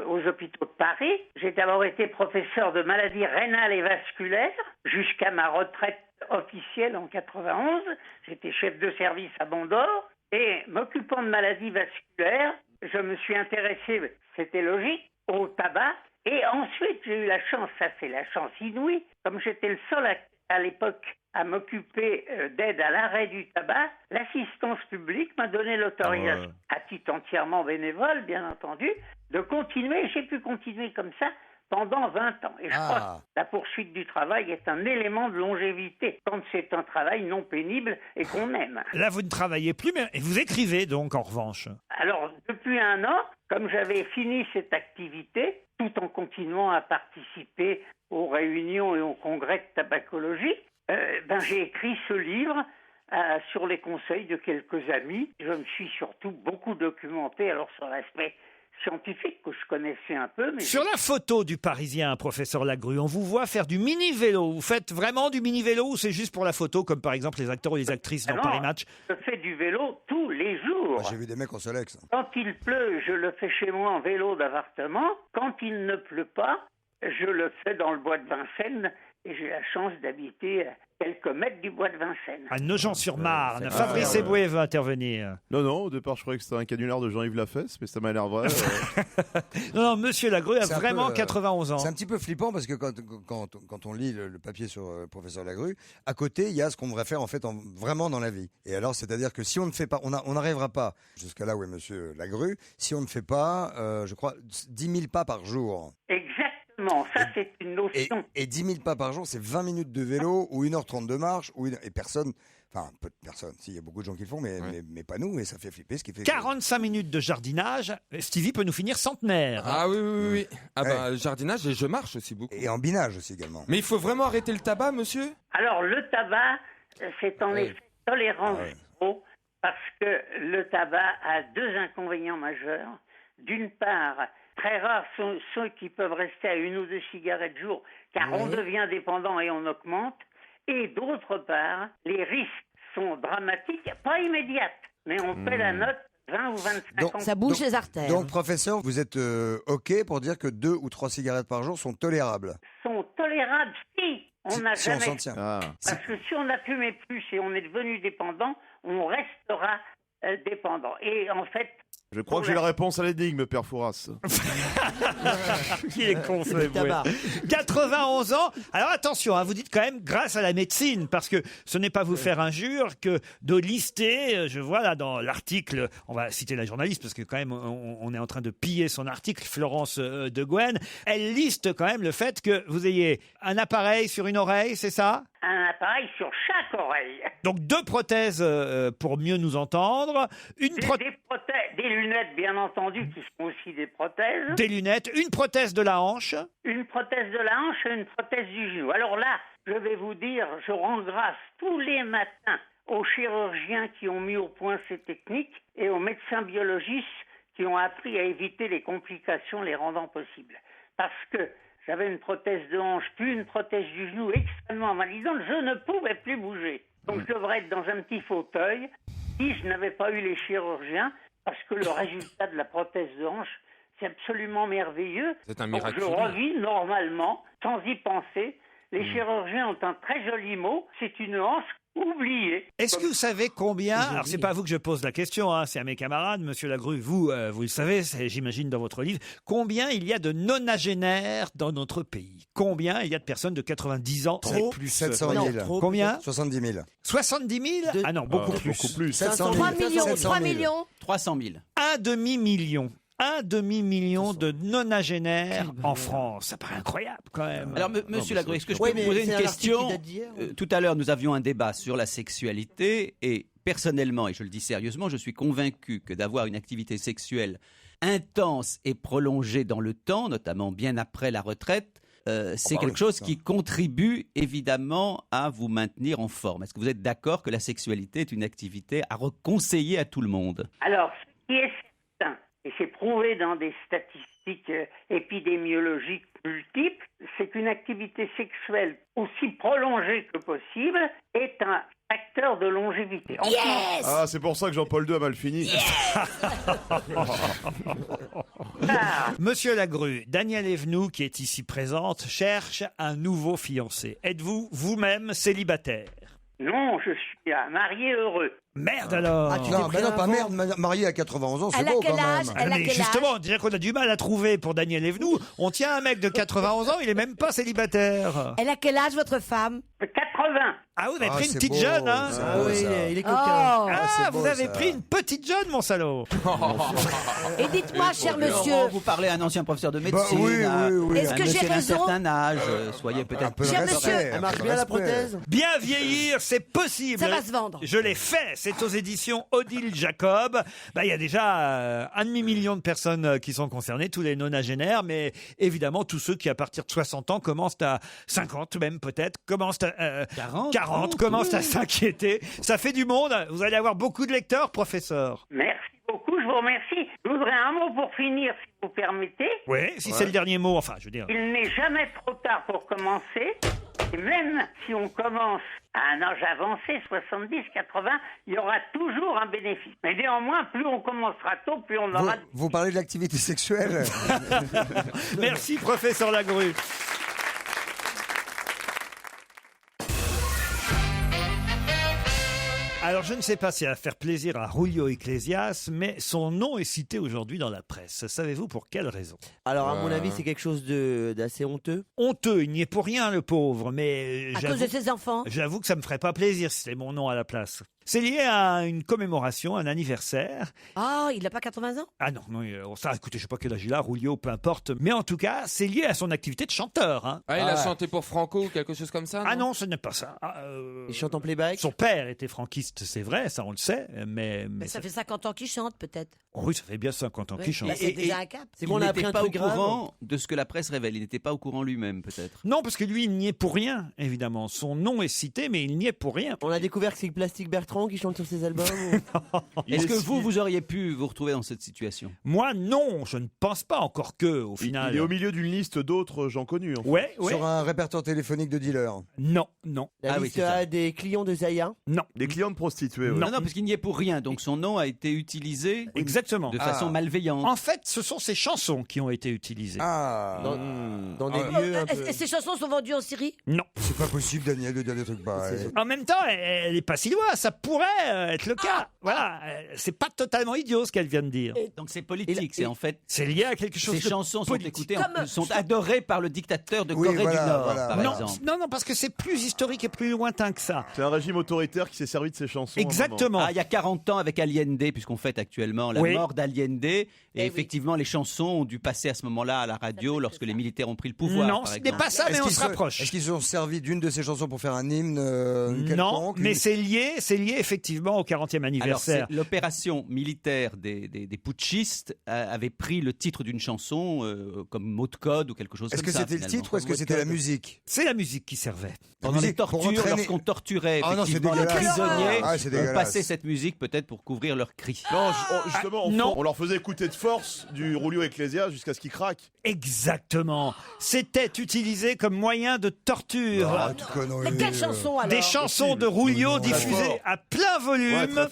aux hôpitaux de Paris. J'ai d'abord été professeur de maladies rénales et vasculaires jusqu'à ma retraite officielle en 91. J'étais chef de service à Bondor et m'occupant de maladies vasculaires, je me suis intéressé, c'était logique, au tabac. Et ensuite, j'ai eu la chance, ça c'est la chance inouïe, comme j'étais le seul à l'époque à m'occuper d'aide à l'arrêt du tabac, l'assistance publique m'a donné l'autorisation, à titre entièrement bénévole, bien entendu, de continuer. J'ai pu continuer comme ça pendant 20 ans. Et je crois que la poursuite du travail est un élément de longévité, quand c'est un travail non pénible et qu'on aime. Là, vous ne travaillez plus, mais vous écrivez donc, en revanche. Alors, depuis 1 an, comme j'avais fini cette activité, tout en continuant à participer aux réunions et aux congrès de tabacologie, j'ai écrit ce livre sur les conseils de quelques amis. Je me suis surtout beaucoup documenté sur l'aspect scientifique que je connaissais un peu. Mais sur la photo du Parisien, professeur Lagru, on vous voit faire du mini-vélo. Vous faites vraiment du mini-vélo ou c'est juste pour la photo, comme par exemple les acteurs ou les actrices dans Paris Match? Je fais du vélo tous les jours. J'ai vu des mecs en Solex. Quand il pleut, je le fais chez moi en vélo d'appartement. Quand il ne pleut pas, je le fais dans le bois de Vincennes. Et j'ai la chance d'habiter à quelques mètres du bois de Vincennes. À Nogent-sur-Marne. Fabrice Eboué veut intervenir. Non, au départ, je croyais que c'était un canular de Jean-Yves Lafesse, mais ça m'a l'air vrai. Non, Monsieur Lagru a vraiment 91 ans. C'est un petit peu flippant parce que quand on lit le papier sur le professeur Lagru, à côté, il y a ce qu'on devrait faire en fait vraiment dans la vie. Et alors, c'est-à-dire que si on ne fait pas, on n'arrivera pas jusqu'à là où est Monsieur Lagru, si on ne fait pas, je crois, 10 000 pas par jour. Exactement. Ça c'est une notion. Et 10 000 pas par jour, c'est 20 minutes de vélo ou 1h30 de marche, et personne, enfin peu de personnes, il y a beaucoup de gens qui le font, mais pas nous, et ça fait flipper. Ce qui fait 45 minutes de jardinage, Stevie peut nous finir centenaire. Ah oui. Jardinage, et je marche aussi beaucoup. Et en binage aussi également. Mais il faut vraiment arrêter le tabac, monsieur? Alors le tabac, c'est en effet tolérant zéro, parce que le tabac a 2 inconvénients majeurs. D'une part, très rares sont ceux qui peuvent rester à 1 ou 2 cigarettes jour, car on devient dépendant et on augmente. Et d'autre part, les risques sont dramatiques, pas immédiates, mais on paie la note 20 ou 25 ans. Ça bouge les artères. Donc, professeur, vous êtes OK pour dire que 2 ou 3 cigarettes par jour sont tolérables? Sont tolérables si on n'a si on jamais... s'en tient. Parce que si on n'a fumé plus et on est devenu dépendant, on restera dépendant. Et en fait, Je crois que j'ai la réponse à l'énigme, Père Fouras. Il est con, ce bouet. 91 ans. Alors attention, hein, vous dites quand même grâce à la médecine, parce que ce n'est pas vous faire injure que de lister, je vois là dans l'article, on va citer la journaliste, parce que quand même on est en train de piller son article, Florence de Gouenne, elle liste quand même le fait que vous ayez un appareil sur une oreille, c'est ça ? Un appareil sur chaque oreille. Donc 2 prothèses pour mieux nous entendre, Des lunettes, bien entendu, qui sont aussi des prothèses. Des lunettes, une prothèse de la hanche. Une prothèse de la hanche et une prothèse du genou. Alors là, je vais vous dire, je rends grâce tous les matins aux chirurgiens qui ont mis au point ces techniques et aux médecins biologistes qui ont appris à éviter les complications les rendant possibles. Parce que j'avais une prothèse de hanche, puis une prothèse du genou extrêmement invalidante, je ne pouvais plus bouger. Donc je devrais être dans un petit fauteuil si je n'avais pas eu les chirurgiens, parce que le résultat de la prothèse de hanche, c'est absolument merveilleux. C'est un Donc miracle. je revis normalement, sans y penser. Les chirurgiens ont un très joli mot, c'est une hanche oubliée. Est-ce que vous savez combien, alors c'est pas à vous que je pose la question, hein, c'est à mes camarades, Monsieur Lagrue, vous le savez, j'imagine dans votre livre, combien il y a de nonagénaires dans notre pays? Combien il y a de personnes de 90 ans et plus? 700 000. Combien? 70 000. 70 000? Ah non, beaucoup plus. Beaucoup plus. 3 millions, 3 millions. 300 000. Un demi-million. Un demi-million de nonagénaires en France. Ça paraît incroyable quand même. Alors, monsieur Lagrue, est-ce que je peux vous poser une question? Tout à l'heure, nous avions un débat sur la sexualité et personnellement, et je le dis sérieusement, je suis convaincu que d'avoir une activité sexuelle intense et prolongée dans le temps, notamment bien après la retraite, c'est quelque chose qui contribue évidemment à vous maintenir en forme. Est-ce que vous êtes d'accord que la sexualité est une activité à reconseiller à tout le monde? Alors, ce qui est certain, et c'est prouvé dans des statistiques épidémiologiques multiples, c'est qu'une activité sexuelle aussi prolongée que possible est un facteur de longévité. Yes! Ah, c'est pour ça que Jean-Paul II a mal fini. Monsieur Lagrue, Daniel Evenou, qui est ici présente, cherche un nouveau fiancé. Êtes-vous vous-même célibataire? Non, je suis un marié heureux. Merde alors. Non, pas merde, marié à 91 ans, c'est beau quand même. Mais justement, déjà qu'on a du mal à trouver pour Daniel Evenou, on tient un mec de 91 ans, il est même pas célibataire. Elle a quel âge, votre femme? 80. Ah, vous avez pris une petite jeune, hein? Ah oui, il est coquin. Ah, vous avez pris une petite jeune, mon salaud. Et dites-moi, cher monsieur. Laurent, vous parlez à un ancien professeur de médecine, oui. Est-ce que j'ai d'un raison? certain âge, soyez peut-être... Cher monsieur. Elle marche bien la prothèse. Bien vieillir, c'est possible. Ça va se vendre. Je l'ai fait. C'est aux éditions Odile Jacob. Il y a déjà un demi-million de personnes qui sont concernées, tous les nonagénaires, mais évidemment tous ceux qui à partir de 60 ans commencent à 50 même peut-être, commencent à 40 commencent à s'inquiéter. Ça fait du monde. Vous allez avoir beaucoup de lecteurs, professeur. Merci beaucoup, je vous remercie. Je voudrais un mot pour finir, si vous permettez. Oui, si c'est le dernier mot, enfin, je veux dire. Il n'est jamais trop tard pour commencer. Et même si on commence à un âge avancé, 70, 80, il y aura toujours un bénéfice. Mais néanmoins, plus on commencera tôt, plus on aura... Vous parlez de l'activité sexuelle. Merci, professeur Lagrue. Alors, je ne sais pas si ça va faire plaisir à Julio Iglesias, mais son nom est cité aujourd'hui dans la presse. Savez-vous pour quelle raison? Alors, à mon avis, c'est quelque chose d'assez honteux. Honteux, il n'y est pour rien, le pauvre, mais... À cause de ses enfants? J'avoue que ça me ferait pas plaisir si c'était mon nom à la place. C'est lié à une commémoration, un anniversaire. Ah, il n'a pas 80 ans? Ah non, ça, écoutez, je sais pas quel âge il a, Julio, peu importe. Mais en tout cas, c'est lié à son activité de chanteur. Hein. Ah, il a chanté pour Franco ou quelque chose comme ça? Ah non, ce n'est pas ça. Il chante en playback? Son père était franquiste, c'est vrai, ça on le sait, mais ça fait 50 ans qu'il chante, peut-être. Oh oui, ça fait bien 50 ans qu'il chante. C'est déjà un cap. Il n'était pas au courant de ce que la presse révèle. Il n'était pas au courant lui-même, peut-être. Non, parce que lui, il n'y est pour rien, évidemment. Son nom est cité, mais il n'y est pour rien. On a découvert que c'est Plastique Bertrand qui chante sur ses albums. Est-ce que vous auriez pu vous retrouver dans cette situation? Moi, non, je ne pense pas, encore que, au final. Il est au milieu d'une liste d'autres gens connus. En fait. Ouais. Sur un répertoire téléphonique de dealers. Non. La liste a des clients de Zaya? Non. Des clients de prostituées. Ouais. Non, parce qu'il n'y est pour rien. Donc son nom a été utilisé exactement de façon malveillante. En fait, ce sont ses chansons qui ont été utilisées. Dans des lieux un peu... Et ces chansons sont vendues en Syrie? Non. C'est pas possible, Daniel, de dire des trucs pareils. En même temps, elle est pas si loin. Ça pourrait être le cas. Voilà, c'est pas totalement idiot ce qu'elle vient de dire. Donc c'est politique, c'est en fait. C'est lié à quelque chose Ces de chansons sont politique. écoutées, sont adorées par le dictateur de Corée du Nord, par exemple. Non, parce que c'est plus historique et plus lointain que ça. C'est un régime autoritaire qui s'est servi de ces chansons. Exactement. Il y a 40 ans avec Allende, puisqu'on fête actuellement la mort d'Allende, et effectivement les chansons ont dû passer à ce moment-là à la radio lorsque les militaires ont pris le pouvoir. Non, ce n'est pas ça, mais on se rapproche. Est-ce qu'ils ont servi d'une de ces chansons pour faire un hymne Non, mais c'est lié effectivement au 40e anniversaire. Alors, l'opération militaire des putschistes avait pris le titre d'une chanson comme mot de code ou quelque chose comme ça. Est-ce que c'était le titre ou est-ce que c'était la musique? C'est la musique qui servait. Pendant les tortures, lorsqu'on torturait effectivement les prisonniers, on passait cette musique peut-être pour couvrir leurs cris. Non, justement, on leur faisait écouter de force du Rulio Ecclesia jusqu'à ce qu'ils craquent. Exactement. C'était utilisé comme moyen de torture. Mais quelle chanson alors? Des chansons de Rulio diffusées à plein volume,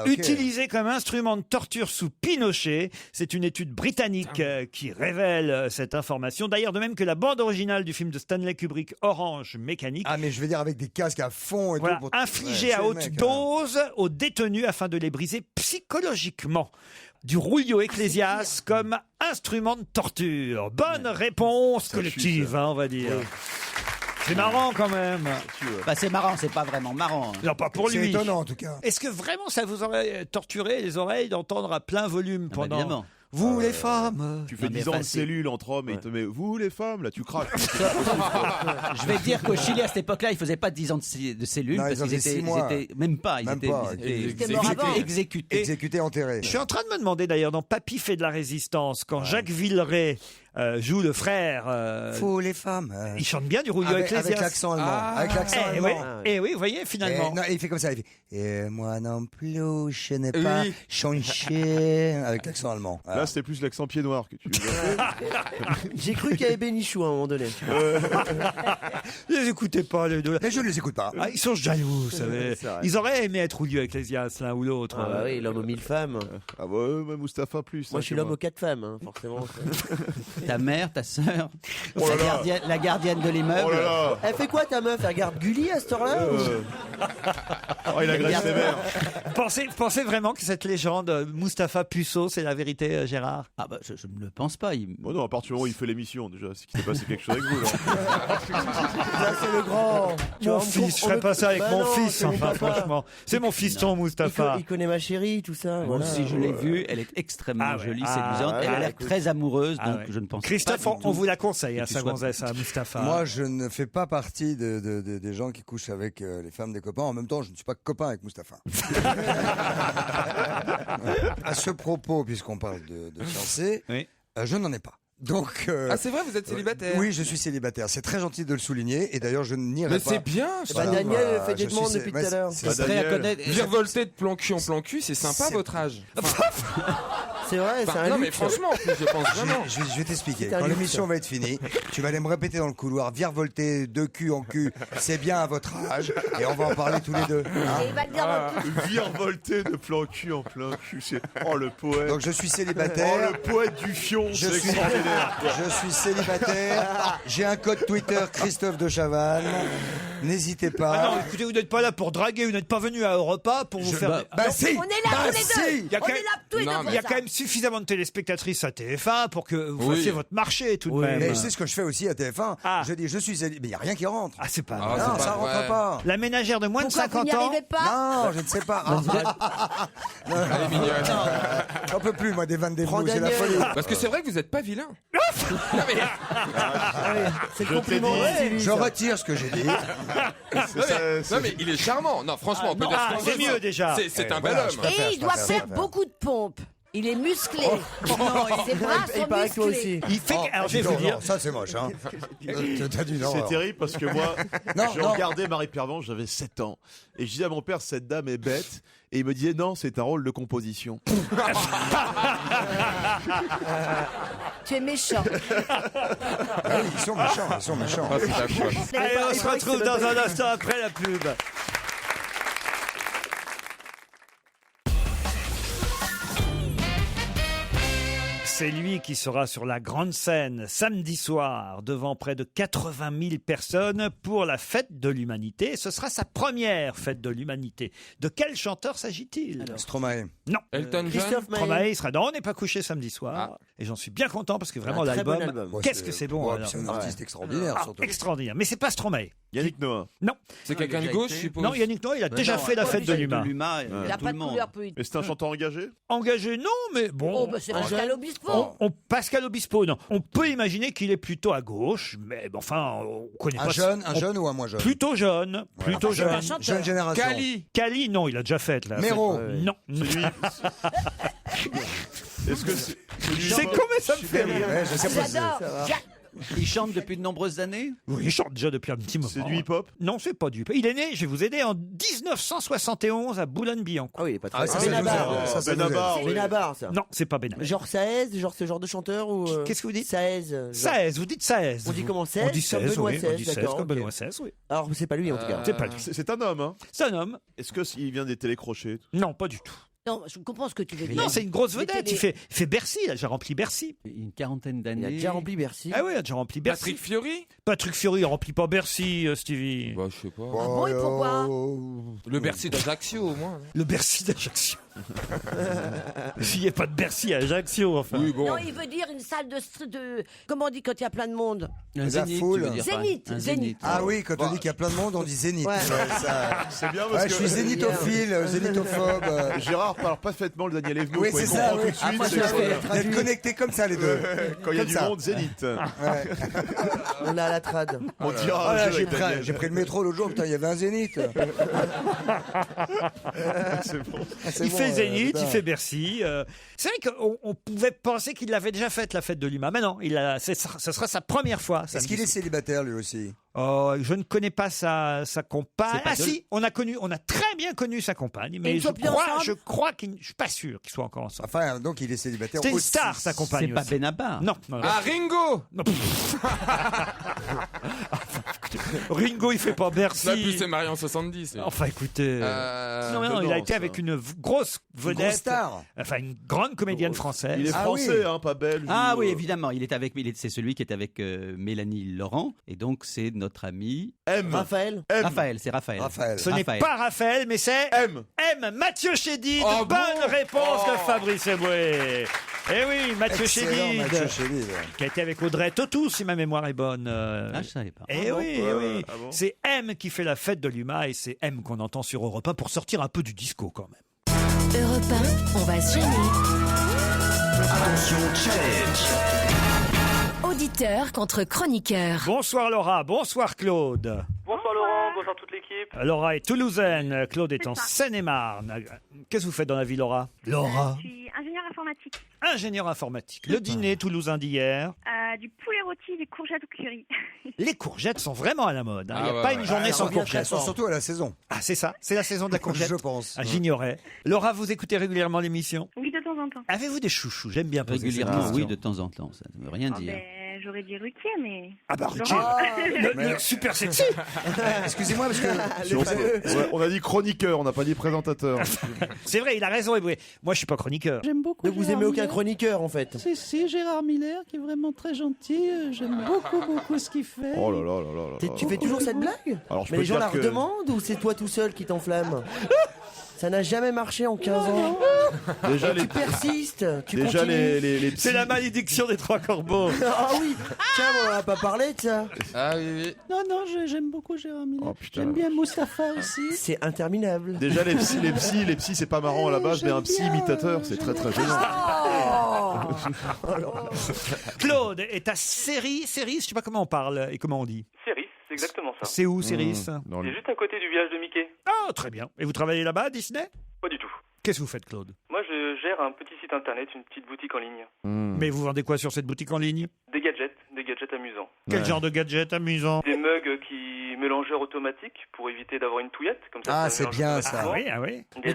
utilisées comme instrument de torture sous Pinochet. C'est une étude britannique qui révèle cette information. D'ailleurs, de même que la bande originale du film de Stanley Kubrick, Orange Mécanique. Ah, mais je veux dire avec des casques à fond et voilà, tout. infligée à haute dose aux détenus afin de les briser psychologiquement. Du Rulio Ecclesias comme instrument de torture. Bonne réponse collective, on va dire. Oui. C'est marrant quand même. C'est marrant, c'est pas vraiment marrant. Non, pas pour lui. C'est étonnant en tout cas. Est-ce que vraiment ça vous aurait torturé les oreilles d'entendre à plein volume pendant... Évidemment. Vous les femmes. Tu fais 10 ans de cellule entre hommes et il te met vous les femmes, là tu craques. Je vais dire qu'au Chili à cette époque-là, ils faisaient pas 10 ans de cellule parce qu'ils étaient même pas, ils étaient exécutés. Exécutés, enterrés. Je suis en train de me demander d'ailleurs dans Papy fait de la résistance quand Jacques Villeray joue le frère. Faut les femmes. Il chante bien du Rulio Ecclesias. Avec l'accent allemand. Avec l'accent allemand. Et oui, vous voyez finalement. Non, il fait comme ça. Il fait, et moi non plus, je n'ai pas changé avec l'accent allemand. Là, c'était plus l'accent pied noir que tu. J'ai cru qu'il y avait Bénichou à un moment donné. Ne les écoutez pas les deux. Mais je ne les écoute pas. Ah, ils sont jaloux, vous savez. Ils auraient aimé être Rulio Ecclesias l'un ou l'autre. Ah bah oui, l'homme aux 1000 femmes. Ah bah ouais, Mustapha plus. Moi, je suis l'homme aux 4 femmes, hein, forcément. Ta mère, ta sœur, la gardienne de l'immeuble. Elle fait quoi ta meuf? Elle regarde Gulli à cette heure-là il agresse ses mères. Pensez vraiment que cette légende Mustapha Puceau, c'est la vérité, Gérard? Ah bah je ne le pense pas. Oh non, à partir du moment où il fait l'émission, déjà, c'est qu'il s'est passé quelque chose avec vous. Là, c'est le grand. Mon fils, je ferais pas ça avec mon fils, enfin, franchement. C'est mon fiston, Mustapha. Il connaît ma chérie, tout ça. Moi aussi, je l'ai vue. Elle est extrêmement jolie, séduisante. Elle a l'air très amoureuse, donc je ne pense pas. Christophe, on vous la conseille, sa gonzesse, à Mustapha. Moi, je ne fais pas partie des gens qui couchent avec les femmes des copains. En même temps, je ne suis pas copain avec Mustapha. À ce propos, puisqu'on parle de fiancé, je n'en ai pas. Donc, c'est vrai, vous êtes célibataire? Oui, je suis célibataire. C'est très gentil de le souligner. Et d'ailleurs, je n'irai pas. Mais c'est bien. Daniel fait des demandes depuis tout à l'heure. Virevolter de plan cul en plan cul, c'est sympa votre âge. C'est vrai, c'est un non, mais franchement, je pense vraiment. Je vais t'expliquer. Quand l'émission va être finie, tu vas aller me répéter dans le couloir, virevolter de cul en cul, c'est bien à votre âge, et on va en parler tous les deux. Et il va le dire virevolter de plan cul en plan cul, c'est... Oh, le poète. Donc je suis célibataire. Oh, le poète du fion, je suis célibataire. J'ai un code Twitter, Christophe de Chavannes. N'hésitez pas. Ah non, écoutez, vous n'êtes pas là pour draguer, vous n'êtes pas venu à Europa pour vous faire... si. On est là tous les deux. On est là tous les deux. Il y a quand même suffisamment de téléspectatrices à TF1 pour que vous fassiez votre marché tout de même. Mais je sais ce que je fais aussi à TF1. Je dis, je suis célibataire. Mais il n'y a rien qui rentre. Ah, c'est pas vrai. Non, ça rentre pas. La ménagère de moins de 50 ans. Vous n'y arrivez pas? Non, je ne sais pas. Elle est mignonne. J'en peux plus, moi, des vannes des blues, c'est la folie. Parce que c'est vrai que vous n'êtes pas vilain. C'est le compliment. Je retire ce que j'ai dit. Non mais il est charmant. Non franchement, on peut dire ce qu'on c'est veut. mieux déjà. C'est un bel homme. Et il doit faire beaucoup de pompes. Il est musclé. Ses bras sont musclés. Il fait. Alors je vais vous dire. Ça c'est moche. Hein. T'as dit non. C'est terrible parce que moi, je regardais Marie Pervenche, j'avais 7 ans, et je disais à mon père cette dame est bête, et il me disait non, c'est un rôle de composition. Tu es méchant. Ils sont méchants. Allez, on se retrouve dans un instant après la pub. C'est lui qui sera sur la grande scène samedi soir devant près de 80 000 personnes pour la fête de l'humanité. Ce sera sa première fête de l'humanité. De quel chanteur s'agit-il? Stromae. Non. Elton John. Christophe Maé. Stromae sera dans On n'est pas couché samedi soir. Et j'en suis bien content parce que vraiment Un très bon l'album, album. qu'est-ce que c'est bon. Ouais, alors. c'est un artiste extraordinaire, surtout. Extraordinaire. Mais c'est pas Stromae. Yannick Noah. Non. C'est quelqu'un de gauche, je suppose. Non, Yannick Noah, il a déjà fait la fête de l'humain. Il n'a pas de couleur politique. Et c'est un chanteur engagé? Engagé, non, mais bon. Oh, bah c'est Pascal Obispo. Pascal Obispo, non. On peut imaginer qu'il est plutôt à gauche, mais bon, enfin, on connaît pas. Un jeune ou un moins jeune? Plutôt jeune. Plutôt jeune. Jeune génération. Cali, non, il a déjà fait là. Méro. Non. Est-ce que c'est comment ça me fait rire. Ouais, je sais pas. J'adore. Il chante depuis de nombreuses années. Oui, il chante déjà depuis un petit moment. C'est du hip-hop? Non, c'est pas du hip-hop. Il est né, je vais vous aider, en 1971 à Boulogne-Billancourt. Ah oui, il est pas très Ah, ça, Benabar. ça, Benabar, oui. Benabar, ça. Non, c'est pas Benabar. Genre Saez, genre ce genre de chanteur ou Qu'est-ce que vous dites? Saez. Saez, vous dites Saez. On dit comment On Saez? dit Comme Saez, Benoît oui. On Saez, dit Saez d'accord, comme ok. Benoît Saez, oui. Alors c'est pas lui en tout cas. C'est pas lui. C'est un homme, hein? C'est un homme. Est-ce qu'il vient des télécrochets? Non, pas du tout. Non, je comprends ce que tu veux dire. Non, c'est une grosse Mais vedette. t'es Il fait Bercy, il a déjà rempli Bercy. Une quarantaine Il a d'années. déjà rempli Bercy. Ah oui, il a déjà rempli Bercy. Patrick Fiori. Patrick Fiori, il remplit pas Bercy, Stevie. Bah, je sais pas. Ah bon, et pourquoi? Le Bercy d'Ajaccio, au moins. Le Bercy d'Ajaccio. Il n'y a pas de Bercy à Ajaccio, enfin. Oui, bon. Non, il veut dire une salle de... Comment on dit quand il y a plein de monde? Un La zénith, foule. tu veux dire, Zénith, un zénith. Ah oui, quand on dit qu'il y a plein de monde, on dit zénith. Ouais. Ouais, ça- C'est bien parce Ouais, je suis que zénithophile, zénithophobe. Gérard parle parfaitement le Daniel Evenou. Oui, quoi. c'est Il ça. comprend Oui. tout de suite. Moi, c'est je vais être connectés comme ça, les deux. Quand il y a Comme du ça. monde, Zénith. Ouais. On est à la trad. On Oh dira là, un jeu avec Daniel. j'ai pris le métro l'autre jour, putain, il y avait un zénith. C'est bon. Il fait Zénith, il fait Bercy. C'est vrai qu'on pouvait penser qu'il l'avait déjà faite, la fête de l'humain. Mais non, ce sera sa première fois. Est-ce qu'il est célibataire, lui aussi? Oh, je ne connais pas sa compagne. pas Ah de- si, on a très bien connu sa compagne, mais ils sont plus je ensemble crois je suis pas sûr qu'ils soient encore ensemble. Enfin, donc il est célibataire C'était une aussi. star, sa compagne. C'est pas aussi. Benabar. Non, non, non. Ah, Ringo. Non. Ringo, il fait pas Là, plus Bercy. c'est marié en 70. lui. Enfin, écoutez. non, mais non, il a été avec une grosse vedette. grosse star. Enfin, une grande comédienne française. Il est Ah français, oui. hein, pas belge. Ah ou, oui, évidemment. C'est celui qui est avec Mélanie Laurent. Et donc, c'est notre ami M. Raphaël. M. Raphaël. C'est Raphaël. Raphaël. Ce n'est pas Raphaël, mais c'est M. Mathieu Chédid. Oh, Bonne bon. réponse de Oh. Fabrice Eboué. Eh oui, Mathieu Excellent, Chédid. Mathieu Chédid. Qui a été avec Audrey Tautou, si ma mémoire est bonne. Ah, je savais pas. Eh oui, eh oui. Ah bon. C'est M qui fait la fête de l'UMA et c'est M qu'on entend sur Europe 1 pour sortir un peu du disco quand même. Europe 1, on va se gêner. Attention, challenge. Auditeur contre chroniqueur. Bonsoir Laura, bonsoir Claude. Bonsoir Laurent, bonsoir toute l'équipe. Laura est toulousaine, Claude est en Seine-et-Marne. Qu'est-ce que vous faites dans la vie Laura? Laura, Je suis ingénieur informatique. ingénieur informatique. Le dîner toulousain d'hier. Du poulet rôti, des courgettes au curry. Les courgettes sont vraiment à la mode. Il Ah n'y a ouais, pas ouais. une journée sans revient courgettes. très fort. Surtout à la saison. Ah, c'est ça, c'est la saison de la courgette. Je pense. Ah, j'ignorais. Laura, vous écoutez régulièrement l'émission? Oui, de temps en temps. Avez-vous des chouchous? J'aime bien poser cette Régulièrement, question. oui, de temps en temps. Ça ne veut rien Ah dire. ben, j'aurais dit Ruquier, mais... Ah bah Ruquier, Laurent. le super sexy. Excusez-moi, parce que Si on, ouais, on a dit chroniqueur, on n'a pas dit présentateur. C'est vrai, il a raison, Eboué. Moi, je suis pas chroniqueur. J'aime beaucoup. Donc vous Gérard aimez aucun Miller. chroniqueur en fait. Si, Gérard Miller, qui est vraiment très gentil. J'aime beaucoup ce qu'il fait. Oh là là là là là. Tu fais toujours cette blague? Alors, je Mais peux les gens dire la que- redemandent ou c'est toi tout seul qui t'enflamme? Ça n'a jamais marché en 15 ans. Déjà, Tu persistes, tu déjà continues. les C'est la malédiction des trois corbeaux. Ah oui, tiens, on n'en a pas parlé de ça. Ah oui, oui. Non, j'aime beaucoup Gérard Miller. Oh, putain. J'aime bien Mustapha aussi. C'est interminable. Déjà les psys, c'est pas marrant à la base, mais un psy imitateur, c'est très très gênant. Claude, et ta série, je sais pas comment on parle et comment on dit. Céris, c'est exactement ça. C'est où, Céris? C'est juste à côté du village de Mickey. Ah, très bien. Et vous travaillez là-bas, à Disney? Pas du tout. Qu'est-ce que vous faites, Claude? Moi, je gère un petit site internet, une petite boutique en ligne. Mais vous vendez quoi sur cette boutique en ligne? Des gadgets amusants. Quel genre de gadget amusant? Des mugs mélangeurs automatiques pour éviter d'avoir une touillette. Comme ça, Ah, ça c'est mélange bien automatiquement. ça. Ah oui. Mais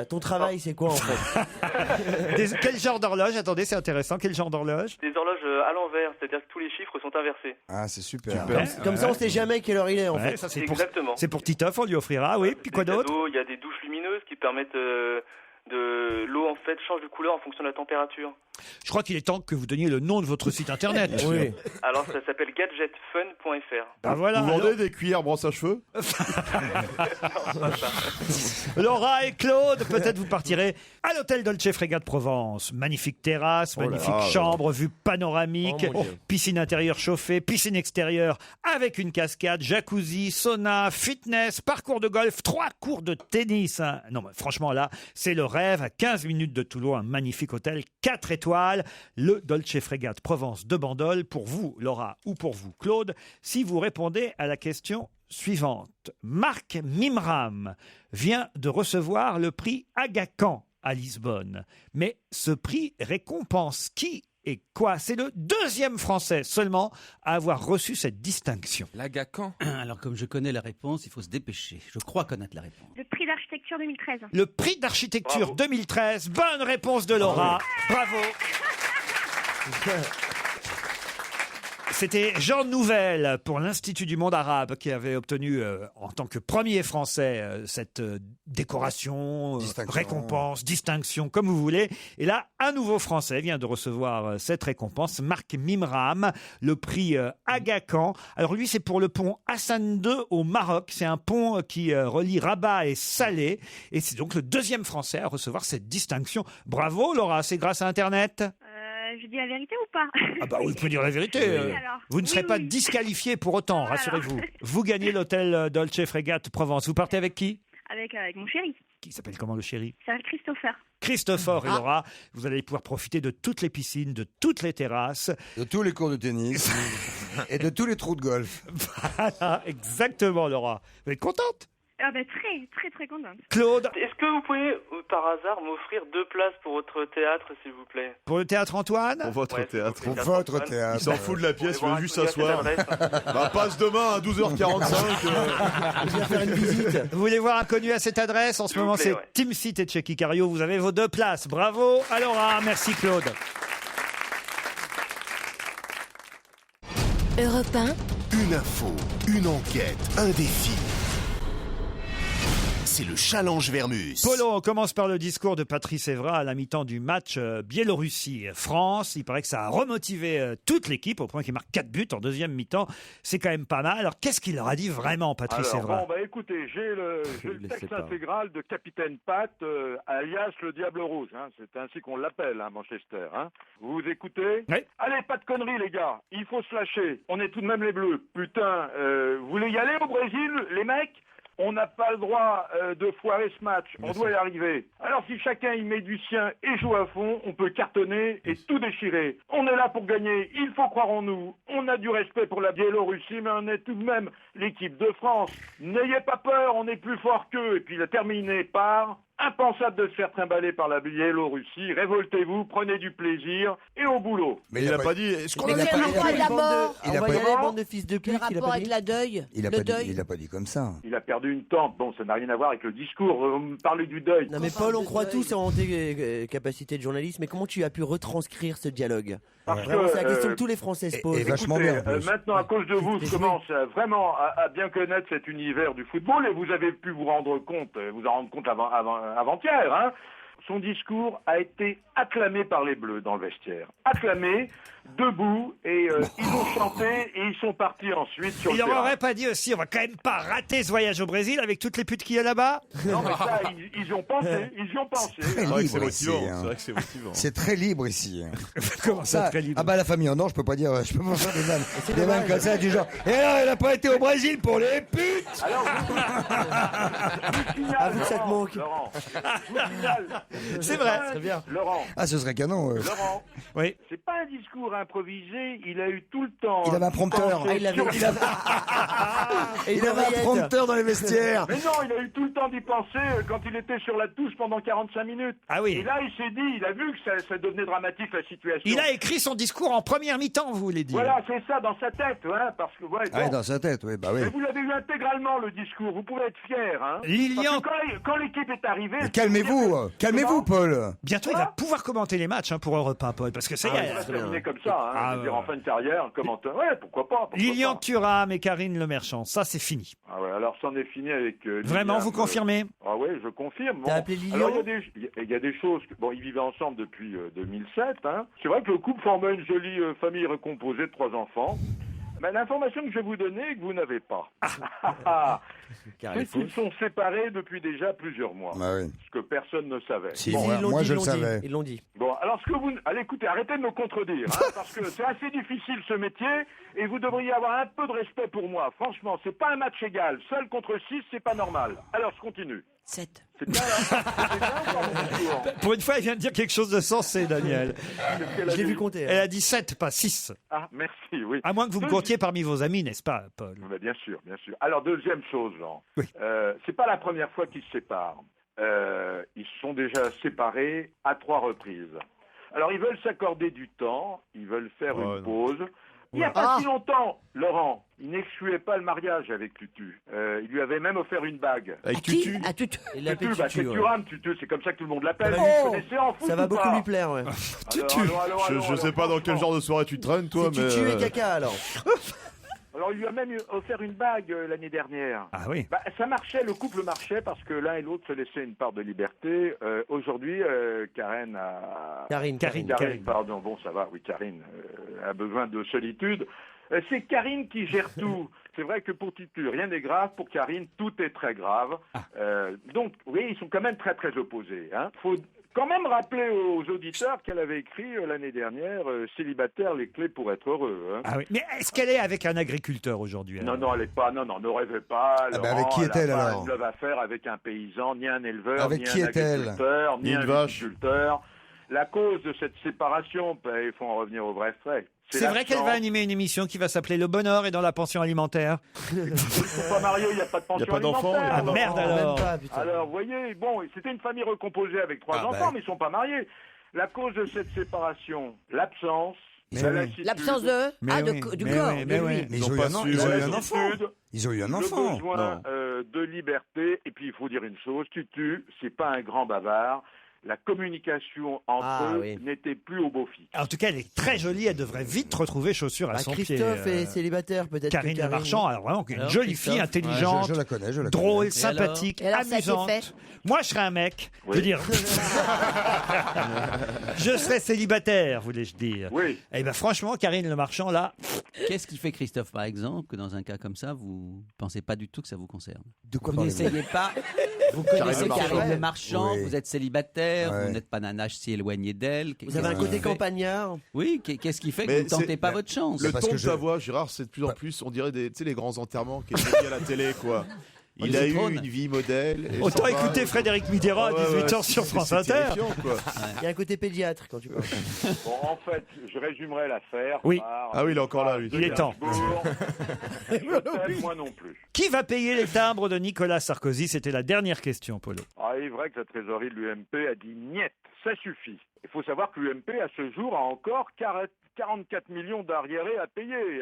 ton travail, c'est quoi en fait? Quel genre d'horloge? Attendez, c'est intéressant. Quel genre d'horloge? Des horloges à l'envers, c'est-à-dire que tous les chiffres sont inversés. Ah, c'est super. Comme ça, on sait jamais quelle heure il est en Ouais, fait. ça, c'est pour, Exactement. c'est pour Titoff, on lui offrira. Oui, puis quoi Des d'autre? cadeaux, il y a des douches lumineuses qui permettent de l'eau en fait change de couleur en fonction de la température. Je crois qu'il est temps que vous donniez le nom de votre site internet. Oui. Alors, ça s'appelle gadgetfun.fr. Ben voilà, Vous vendez alors. des cuillères brosse à cheveux? Laura et Claude, peut-être vous partirez à l'hôtel Dolce Frégate Provence. Magnifique terrasse, magnifique chambre, vue panoramique, piscine intérieure chauffée, piscine extérieure avec une cascade, jacuzzi, sauna, fitness, parcours de golf, 3 cours de tennis. Hein. Non, mais franchement, là, c'est le rêve. À 15 minutes de Toulon, un magnifique hôtel, 4 étoiles, le Dolce Frégate Provence de Bandol. Pour vous, Laura, ou pour vous, Claude, si vous répondez à la question suivante. Marc Mimram vient de recevoir le prix Aga Khan à Lisbonne. Mais ce prix récompense qui et quoi? C'est le 2e Français seulement à avoir reçu cette distinction. L'Aga Khan. Alors, comme je connais la réponse, il faut se dépêcher. Je crois connaître la réponse. Le prix d'architecture 2013. Le prix d'architecture 2013. Bonne réponse de Laura. Bravo. C'était Jean Nouvel pour l'Institut du monde arabe qui avait obtenu en tant que premier Français cette décoration, récompense, distinction, comme vous voulez. Et là, un nouveau Français vient de recevoir cette récompense, Marc Mimram, le prix Aga Khan. Alors lui, c'est pour le pont Hassan II au Maroc. C'est un pont qui relie Rabat et Salé. Et c'est donc le 2e Français à recevoir cette distinction. Bravo Laura, c'est grâce à Internet. Je dis la vérité ou pas? Ah bah oui, vous pouvez dire la vérité. Oui, alors. Vous ne serez pas disqualifié pour autant, rassurez-vous. Vous gagnez l'hôtel Dolce Frégate Provence. Vous partez avec qui? Avec mon chéri. Qui s'appelle comment le chéri? Ça s'appelle Christopher. Christopher et Laura, vous allez pouvoir profiter de toutes les piscines, de toutes les terrasses. De tous les cours de tennis et de tous les trous de golf. Voilà, exactement Laura. Vous êtes contente? Ah bah très contente. Claude. Est-ce que vous pouvez, par hasard, m'offrir 2 places pour votre théâtre, s'il vous plaît? Pour le théâtre Antoine? Pour votre théâtre. Pour votre théâtre. Il s'en fout de la pièce, il veut juste s'asseoir. Bah, passe demain à 12h45. Je viens faire une visite. Vous voulez voir Inconnu à cette adresse? En ce moment, c'est Team Seat et Checky Cario. Vous avez vos 2 places. Bravo à Laura. Merci Claude. Europe 1. Une info, une enquête, un défi. C'est le challenge Vermus. Polo, on commence par le discours de Patrice Evra à la mi-temps du match Biélorussie-France. Il paraît que ça a remotivé toute l'équipe au point qu'il marque 4 buts en deuxième mi-temps. C'est quand même pas mal. Alors qu'est-ce qu'il leur a dit vraiment, Patrice Evra? Bon, écoutez, j'ai le texte intégral de Capitaine Pat, alias le Diable Rouge. Hein. C'est ainsi qu'on l'appelle, hein, Manchester. Hein. Vous écoutez? Oui. Allez, pas de conneries, les gars. Il faut se lâcher. On est tout de même les Bleus. Putain, vous voulez y aller au Brésil, les mecs? On n'a pas le droit de foirer ce match, on doit y arriver. Alors si chacun y met du sien et joue à fond, on peut cartonner et tout déchirer. On est là pour gagner, il faut croire en nous. On a du respect pour la Biélorussie, mais on est tout de même l'équipe de France. N'ayez pas peur, on est plus fort qu'eux. Et puis il a terminé par... Impensable de se faire trimballer par la Biélorussie. Révoltez-vous, prenez du plaisir et au boulot. Mais il a pas dit. Est-ce qu'on a Mais pas quel rapport avec la mort? Il a pas dit bande de fils de pute. Quel rapport avec la deuil? Il a pas dit comme ça. Il a perdu une tante. Bon, ça n'a rien à voir avec le discours. On me parle du deuil. Non mais Paul, on croit tous en tes capacités de journaliste, mais comment tu as pu retranscrire ce dialogue? Vraiment, c'est la question que tous les Français se posent. Et vachement bien. Maintenant, à cause de vous, je commence vraiment à bien connaître cet univers du football et vous avez pu vous en rendre compte avant-hier. Hein. Son discours a été acclamé par les Bleus dans le vestiaire. Acclamé, debout, et ils ont chanté et ils sont partis ensuite sur le Il terrain. n'aurait pas dit aussi, on va quand même pas rater ce voyage au Brésil avec toutes les putes qu'il y a là-bas? Non, mais ça, ils y ont pensé, C'est vrai que libre c'est ici. motivant. Hein. C'est vrai que c'est motivant. C'est très libre ici. Comment ça, très libre? Ah bah la famille en or, je peux pas dire, je peux pas faire des vannes comme ça du genre. Et alors, elle a pas été au Brésil pour les putes. Alors, Avoue que ça te manque. Laurent. C'est vrai. Très bien. Laurent. Ah, ce serait canon. Laurent. Oui. C'est pas un discours improvisé, il a eu tout le temps. Il avait un prompteur. Ah, il avait un prompteur dans les vestiaires. Mais non, il a eu tout le temps d'y penser quand il était sur la touche pendant 45 minutes. Ah oui. Et là, il s'est dit, il a vu que ça devenait dramatique la situation. Il a écrit son discours en première mi-temps, vous voulez dire? Voilà, c'est ça, dans sa tête, hein, parce que... Ouais, Ah, bon. dans sa tête, oui, bah oui. Mais vous l'avez eu intégralement, le discours, vous pouvez être fier, hein. Lilian. Parce que quand l'équipe est arrivée... Mais calmez-vous, Calmez-vous, Paul. Bientôt, il va pouvoir commenter les matchs pour Europe 1, Paul, parce que ça y est. On va terminer comme ça, je veux dire, en fin de carrière, commentateur. Ouais, pourquoi pas. Lilian Thuram et Karine Lemerchant, ça c'est fini. Ah ouais, alors c'en est fini avec. Vraiment, vous confirmez? Ah ouais, je confirme. T'as appelé Lilian? Alors il y a des choses. Bon, ils vivaient ensemble depuis 2007. C'est vrai que le couple formait une jolie famille recomposée de 3 enfants. Mais l'information que je vais vous donner et que vous n'avez pas, c'est qu'ils sont séparés depuis déjà plusieurs mois. Bah oui. Ce que personne ne savait. Si, moi je le savais. Ils l'ont dit. Bon, alors ce que vous... Allez, écoutez, arrêtez de me contredire, parce que c'est assez difficile ce métier, et vous devriez avoir un peu de respect pour moi. Franchement, c'est pas un match égal. Seul contre 6, c'est pas normal. Alors, je continue. 7. C'est bien, Pour une fois, elle vient de dire quelque chose de sensé, Daniel. Je l'ai vu compter. Elle a dit 7, pas 6. Ah, merci, oui. À moins que vous me comptiez parmi vos amis, n'est-ce pas, Paul? Mais bien sûr, bien sûr. Alors, deuxième chose, Jean. Oui. C'est pas la première fois qu'ils se séparent. Ils se sont déjà séparés à 3 reprises. Alors, ils veulent s'accorder du temps, ils veulent faire une pause. Il n'y a pas si longtemps, Laurent, il n'excluait pas le mariage avec Tutu. Il lui avait même offert une bague. Avec Tutu? À Tutu. Il l'appelle Tutu, c'est Thuram, Tutu, c'est comme ça que tout le monde l'appelle. Ça va beaucoup lui plaire, ouais. Tutu. Je sais pas dans quel genre de soirée tu traînes, toi, mais... Tutu et caca, alors. Alors, il lui a même offert une bague l'année dernière. Ah oui. Ça marchait, le couple marchait parce que l'un et l'autre se laissaient une part de liberté. Aujourd'hui, Karine, pardon, bon, ça va, oui, Karine a besoin de solitude. C'est Karine qui gère tout. C'est vrai que pour Tutu, rien n'est grave. Pour Karine, tout est très grave. Donc, oui, ils sont quand même très, très opposés. Faut quand même rappeler aux auditeurs qu'elle avait écrit l'année dernière célibataire, les clés pour être heureux. Ah oui. Mais est-ce qu'elle est avec un agriculteur aujourd'hui? Non, elle n'est pas. Non, ne rêvez pas. Laurent, avec qui est-elle alors? alors? Elle va faire avec un paysan, ni un éleveur, avec ni qui un est-elle? agriculteur, ni un vache. viticulteur. La cause de cette séparation, il faut en revenir au vrai fait. C'est vrai qu'elle va animer une émission qui va s'appeler Le Bonheur et dans la pension alimentaire. Ils ne sont pas mariés, il n'y a pas de pension alimentaire. Ah merde alors. Alors, vous voyez, bon, c'était une famille recomposée avec 3 enfants, mais ils ne sont pas mariés. La cause de cette séparation, l'absence. L'absence de... du corps. Mais ils ont eu un enfant. Ils ont eu un enfant. Le besoin de liberté. Et puis, il faut dire une chose, Tutu, c'est pas un grand bavard. La communication entre eux n'était plus au beau fixe. En tout cas, elle est très jolie. Elle devrait vite retrouver chaussures à son pied. Christophe est célibataire, peut-être. Karine Lemarchand, alors vraiment une jolie fille, intelligente, je la connais. drôle, sympathique, amusante. Moi, je serais un mec. Je veux dire, je serais célibataire, voulais-je dire. Oui. Et ben franchement, Karine Lemarchand, là. Qu'est-ce qui fait, Christophe, par exemple, que dans un cas comme ça, vous pensez pas du tout que ça vous concerne? De quoi vous n'essayez pas. Vous connaissez Karine Lemarchand, vous êtes célibataire, vous n'êtes pas d'un âge si éloigné d'elle. Vous avez un côté campagnard. Oui, qu'est-ce qui fait que vous ne tentez pas votre chance? Le ton de ta voix, Gérard, c'est de plus en plus, on dirait les grands enterrements qui étaient à la télé, quoi. Il a eu une vie modèle. Autant écouter Frédéric Mitterrand à 18h sur France Inter. Il y a un côté pédiatre quand tu parles. Bon, en fait, je résumerai l'affaire. Oui. Ah oui, il est encore là, lui. Il est temps. Moi non plus. Qui va payer les timbres de Nicolas Sarkozy? C'était la dernière question, Polo. Ah, il est vrai que la trésorerie de l'UMP a dit niet, ça suffit. Il faut savoir que l'UMP, à ce jour, a encore 44 millions d'arriérés à payer.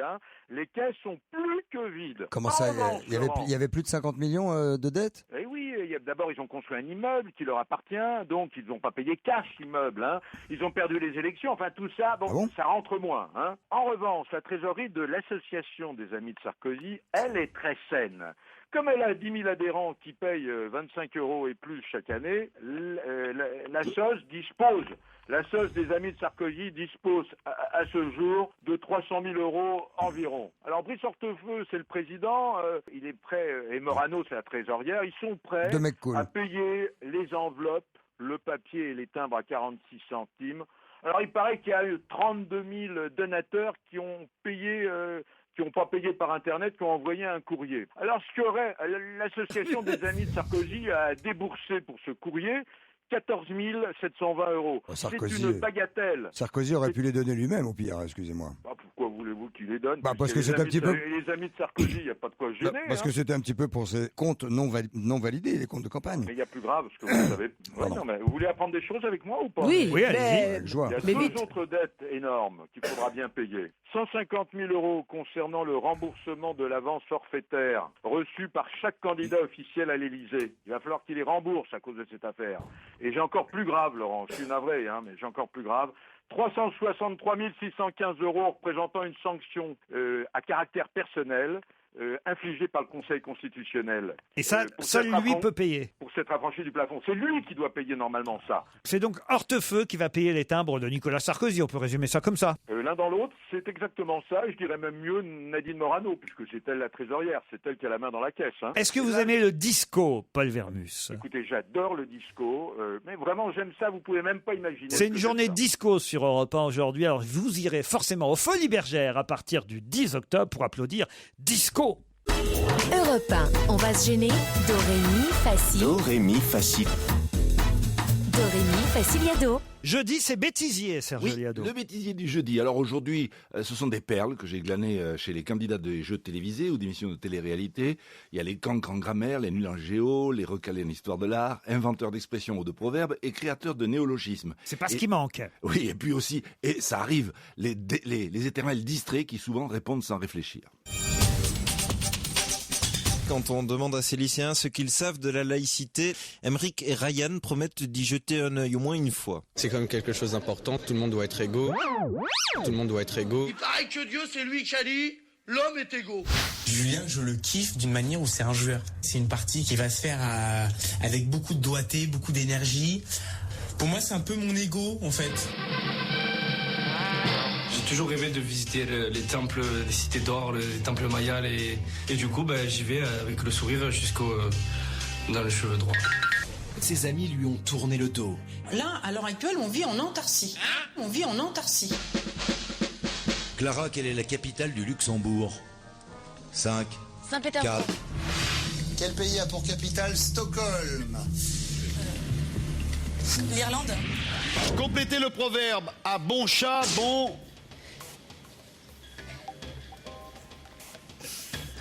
Les caisses sont plus que vides. Comment ça? Il y avait plus de 50 millions de dettes? Eh oui, d'abord ils ont construit un immeuble qui leur appartient, donc ils n'ont pas payé cash immeuble. Ils ont perdu les élections, enfin tout ça, ça rentre moins. En revanche, la trésorerie de l'association des Amis de Sarkozy, elle est très saine. Comme elle a 10 000 adhérents qui payent 25 € et plus chaque année, la SOS dispose. La SOS des Amis de Sarkozy dispose à ce jour de 300 000 € environ. Alors Brice Hortefeux, c'est le président, il est prêt, et Morano, c'est la trésorière, ils sont prêts à payer les enveloppes, le papier et les timbres à 46 centimes. Alors il paraît qu'il y a eu 32 000 donateurs qui ont payé... qui n'ont pas payé par Internet, qui ont envoyé un courrier. Alors, ce qu'aurait l'association des Amis de Sarkozy à débourser pour ce courrier, 14 720 €. C'est une bagatelle. Sarkozy aurait pu les donner lui-même, au pire, excusez-moi. Pourquoi voulez-vous vous qui les donne. Bah, parce que les c'est un amis petit de- peu- Les amis de Sarkozy, il n'y a pas de quoi se gêner. Parce que c'était un petit peu pour ces comptes non validés, les comptes de campagne. Mais il y a plus grave, parce que vous savez. Ouais, non, mais vous voulez apprendre des choses avec moi ou pas? Oui, Oui, allez-y. Il y Avec joie. a Mais deux vite. autres dettes énormes qu'il faudra bien payer. 150 000 € concernant le remboursement de l'avance forfaitaire reçue par chaque candidat officiel à l'Élysée. Il va falloir qu'il les rembourse à cause de cette affaire. Et j'ai encore plus grave, Laurent. Je suis navré, hein, mais j'ai encore plus grave. 363 615 € représentant une sanction à caractère personnel infligée par le Conseil constitutionnel. Et ça, pour seul s'être lui affran- peut payer. Pour s'être affranchi du plafond. C'est lui qui doit payer normalement ça. C'est donc Hortefeux qui va payer les timbres de Nicolas Sarkozy, on peut résumer ça comme ça. L'un dans l'autre, c'est exactement ça. Et je dirais même mieux Nadine Morano, puisque c'est elle la trésorière. C'est elle qui a la main dans la caisse. Hein. Est-ce que vous aimez le disco, Paul Vermus? Écoutez, j'adore le disco. Mais vraiment, j'aime ça. Vous pouvez même pas imaginer. C'est ce une que journée j'aime ça. disco sur Europe 1 aujourd'hui, alors vous irez forcément aux Folies Bergères à partir du 10 octobre pour applaudir Disco. Europe 1, on va se gêner. Do, ré, mi, fa, si. Do, ré, mi, fa, si. Do, ré, mi, fa, si, liado. Jeudi, c'est bêtisier, Serge Oui, Liado. le bêtisier du jeudi. Alors aujourd'hui, ce sont des perles que j'ai glanées chez les candidats des jeux télévisés ou d'émissions de télé-réalité. Il y a les cancres en grammaire, les nuls en géo, les recalés en histoire de l'art, inventeurs d'expressions ou de proverbes et créateurs de néologismes. C'est pas ce qui manque. Oui, et puis aussi, et ça arrive, les éternels distraits qui souvent répondent sans réfléchir. Quand on demande à ces lycéens ce qu'ils savent de la laïcité, Emeric et Ryan promettent d'y jeter un œil au moins une fois. C'est quand même quelque chose d'important, tout le monde doit être égaux. Tout le monde doit être égaux. Il paraît que Dieu, c'est lui qui a dit l'homme est égaux. Julien, je le kiffe d'une manière où c'est un joueur. C'est une partie qui va se faire avec beaucoup de doigté, beaucoup d'énergie. Pour moi, c'est un peu mon ego, en fait. J'ai toujours rêvé de visiter les temples des cités d'or, les temples mayas, et du coup, j'y vais avec le sourire dans le cheveu droit. Ses amis lui ont tourné le dos. Là, à l'heure actuelle, on vit en Antarctique. On vit en Antarctique. Clara, quelle est la capitale du Luxembourg? 5, Saint-Pétersbourg. 4. Quel pays a pour capitale Stockholm? L'Irlande. Complétez le proverbe à bon chat, bon.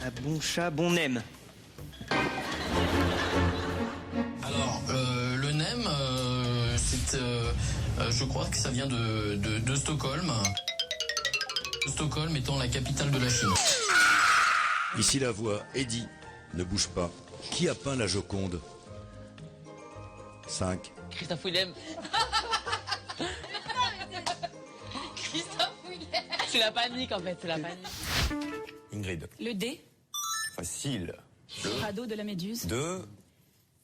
Un bon chat, bon nem. Alors, le NEM, je crois que ça vient de Stockholm. Stockholm étant la capitale de la Chine. Ici la voix, Eddie, ne bouge pas. Qui a peint la Joconde? 5. Christophe Willem. Christophe Willem. C'est la panique en fait, c'est la panique. Ingrid. Le D, Facile. le radeau de la Méduse, De.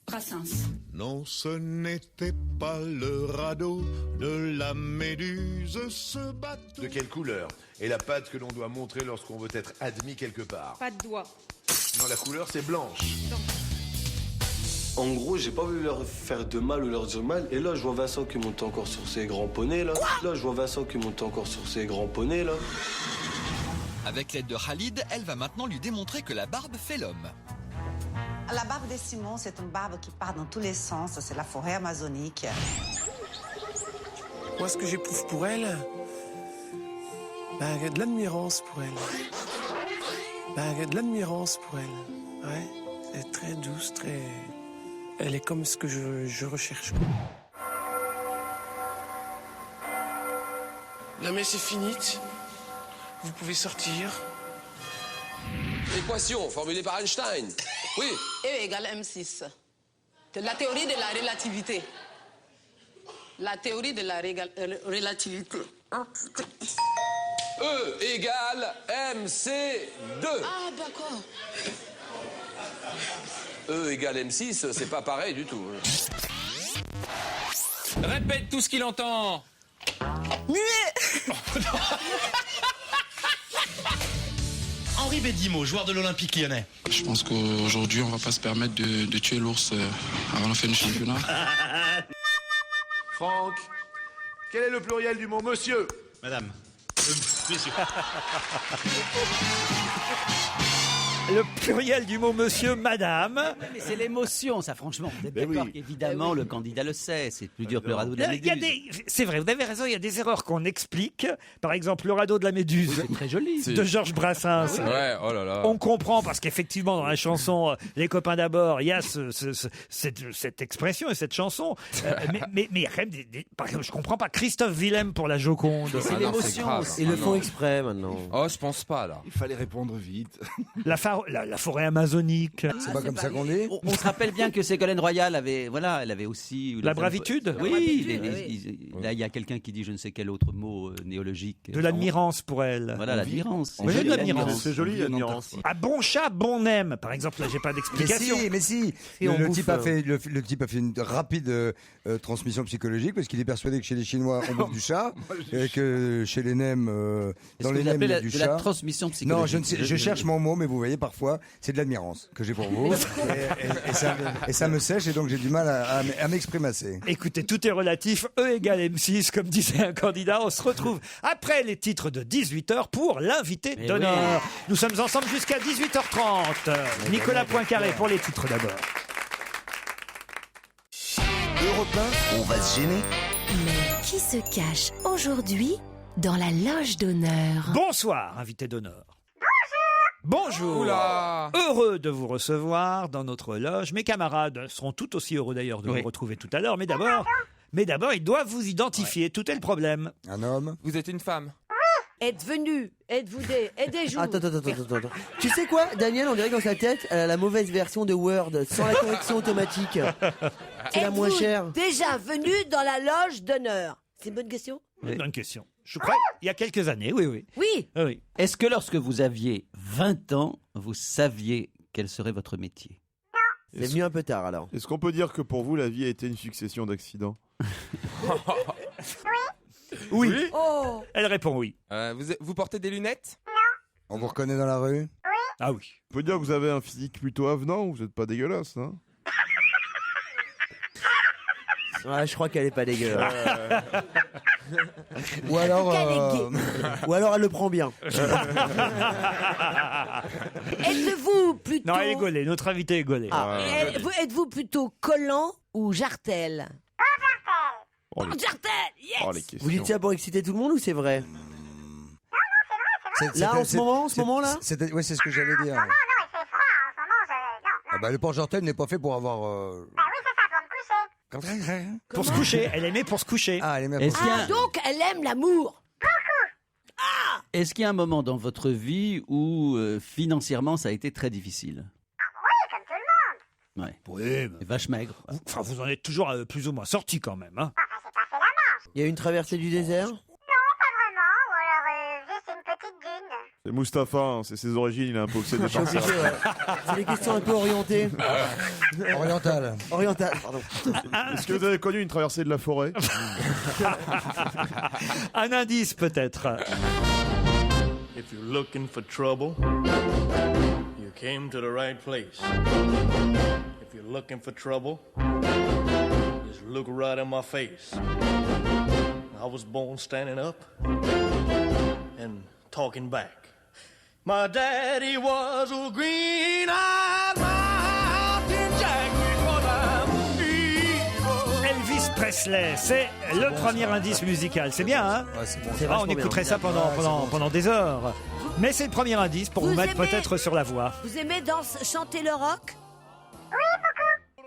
Brassens. Non, ce n'était pas le radeau de la Méduse, ce bateau. De quelle couleur est la patte que l'on doit montrer lorsqu'on veut être admis quelque part? Pas de doigt. Non, la couleur c'est blanche. En gros, j'ai pas voulu leur faire de mal ou leur dire mal. Et là, je vois Vincent qui monte encore sur ses grands poneys, là. Là, je vois Vincent qui monte encore sur ses grands poneys, là. Avec l'aide de Khalid, elle va maintenant lui démontrer que la barbe fait l'homme. La barbe de Simon, c'est une barbe qui part dans tous les sens. C'est la forêt amazonique. Moi, ce que j'éprouve pour elle, de l'admirance pour elle. De l'admirance pour elle. Ouais, c'est très douce, très... Elle est comme ce que je recherche. La messe est finie. Vous pouvez sortir. Équation formulée par Einstein. Oui. E égale M6. C'est la théorie de la relativité. La théorie de la relativité. E égale MC2. Ah, d'accord. E égale M6, c'est pas pareil du tout. Répète tout ce qu'il entend. Muet. Henri Bédimo, joueur de l'Olympique lyonnais. Je pense qu'aujourd'hui, on va pas se permettre de tuer l'ours avant la fin du championnat. Franck, quel est le pluriel du mot monsieur? Madame. Monsieur. Le pluriel du mot monsieur, madame. Mais c'est l'émotion, ça, franchement. Vous êtes d'accord qu'évidemment, le candidat le sait. C'est plus dur que le radeau de la Il y a Méduse. c'est vrai, vous avez raison, il y a des erreurs qu'on explique. Par exemple, le radeau de la Méduse. C'est très joli. De Georges Brassens. Ouais, oh là là. On comprend parce qu'effectivement, dans la chanson Les copains d'abord, il y a cette expression et cette chanson. Mais il y a quand même par exemple, je comprends pas. Christophe Willem pour la Joconde. C'est l'émotion aussi. Ils le font exprès maintenant. Oh, je pense pas, là. Il fallait répondre vite. La forêt amazonique. C'est pas comme ça qu'on dit. On se rappelle bien que Ségolène Royal avait, voilà, elle avait aussi La bravitude. Oui, là il y a quelqu'un qui dit je ne sais quel autre mot néologique. De l'admirance pour elle. Voilà, l'admirance. Oui, de l'admirance. C'est joli, l'admirance. À bon chat, bon aime. Par exemple, là, j'ai pas d'explication. Mais si. Le type a fait une rapide transmission psychologique parce qu'il est persuadé que chez les Chinois on bouffe du chat et que chez les nems dans les nems il y a du chat. De la transmission psychologique. Non, je cherche mon mot, mais vous voyez parfois c'est de l'admirance que j'ai pour vous et ça me sèche et donc j'ai du mal à m'exprimer assez. Écoutez, tout est relatif. E égale M6, comme disait un candidat. On se retrouve après les titres de 18h pour l'invité d'honneur. Oui. Nous sommes ensemble jusqu'à 18h30. Nicolas Poincaré pour les titres d'abord. Europe 1, on va se gêner. Mais qui se cache aujourd'hui dans la loge d'honneur? Bonsoir, invité d'honneur. Bonjour. Oula. Heureux de vous recevoir dans notre loge. Mes camarades seront tout aussi heureux d'ailleurs de vous retrouver tout à l'heure. Mais d'abord, ils doivent vous identifier. Tout est le problème. Un homme. Vous êtes une femme. Êtes-vous des joues? Attends. Tu sais quoi, Daniel, on dirait que dans sa tête, elle a la mauvaise version de Word, sans la correction automatique. C'est la moins chère. Déjà venu dans la loge d'honneur? C'est une bonne question? Une bonne question. Je crois il y a quelques années, oui. Oui. Est-ce que lorsque vous aviez 20 ans, vous saviez quel serait votre métier? C'est venu un peu tard alors. Est-ce qu'on peut dire que pour vous, la vie a été une succession d'accidents? Oui. Oh. Elle répond oui. Vous portez des lunettes? On vous reconnaît dans la rue? Ah oui. On peut dire que vous avez un physique plutôt avenant ou vous n'êtes pas dégueulasse, hein? Ouais, je crois qu'elle est pas dégueulasse. Ou alors elle le prend bien. Êtes-vous plutôt... Non, elle est gaulée. Notre invité est gaulée. Êtes-vous plutôt collant ou jartel? Jartel, yes. Oh, les questions. Vous dites ça pour exciter tout le monde ou c'est vrai? Là, en ce moment-là? Oui, c'est ce que j'allais dire. Non, il fait froid en ce moment. Le porte-jartel n'est pas fait pour avoir... Bah oui, c'est ça, pour me coucher. Pour se coucher. Elle aimait pour se coucher. Ah, elle aimait pour se coucher. Donc elle aime l'amour. Est-ce qu'il y a un moment dans votre vie où financièrement ça a été très difficile? Oui, comme tout le monde. Ouais. Oui. Et vache maigre. Enfin, vous en êtes toujours plus ou moins sorti quand même. Hein. Enfin, c'est pas fait la manche. Il y a une traversée du désert? Non, pas vraiment. Ou alors juste une petite dune. C'est Mustapha, hein, c'est ses origines, il est un peu obsédé par ça. C'est des questions un peu orientées. Orientales, pardon. Est-ce que vous avez connu une traversée de la forêt? Un indice peut-être. If you're looking for trouble, you came to the right place. If you're looking for trouble, just look right in my face. I was born standing up and talking back. My daddy was a green-eyed mountain jack because I'm evil. Elvis Presley, c'est le premier indice musical. C'est bien, hein? Ouais, c'est bon. On écouterait ça pendant des heures. Mais c'est le premier indice pour vous mettre peut-être sur la voie. Vous aimez chanter le rock?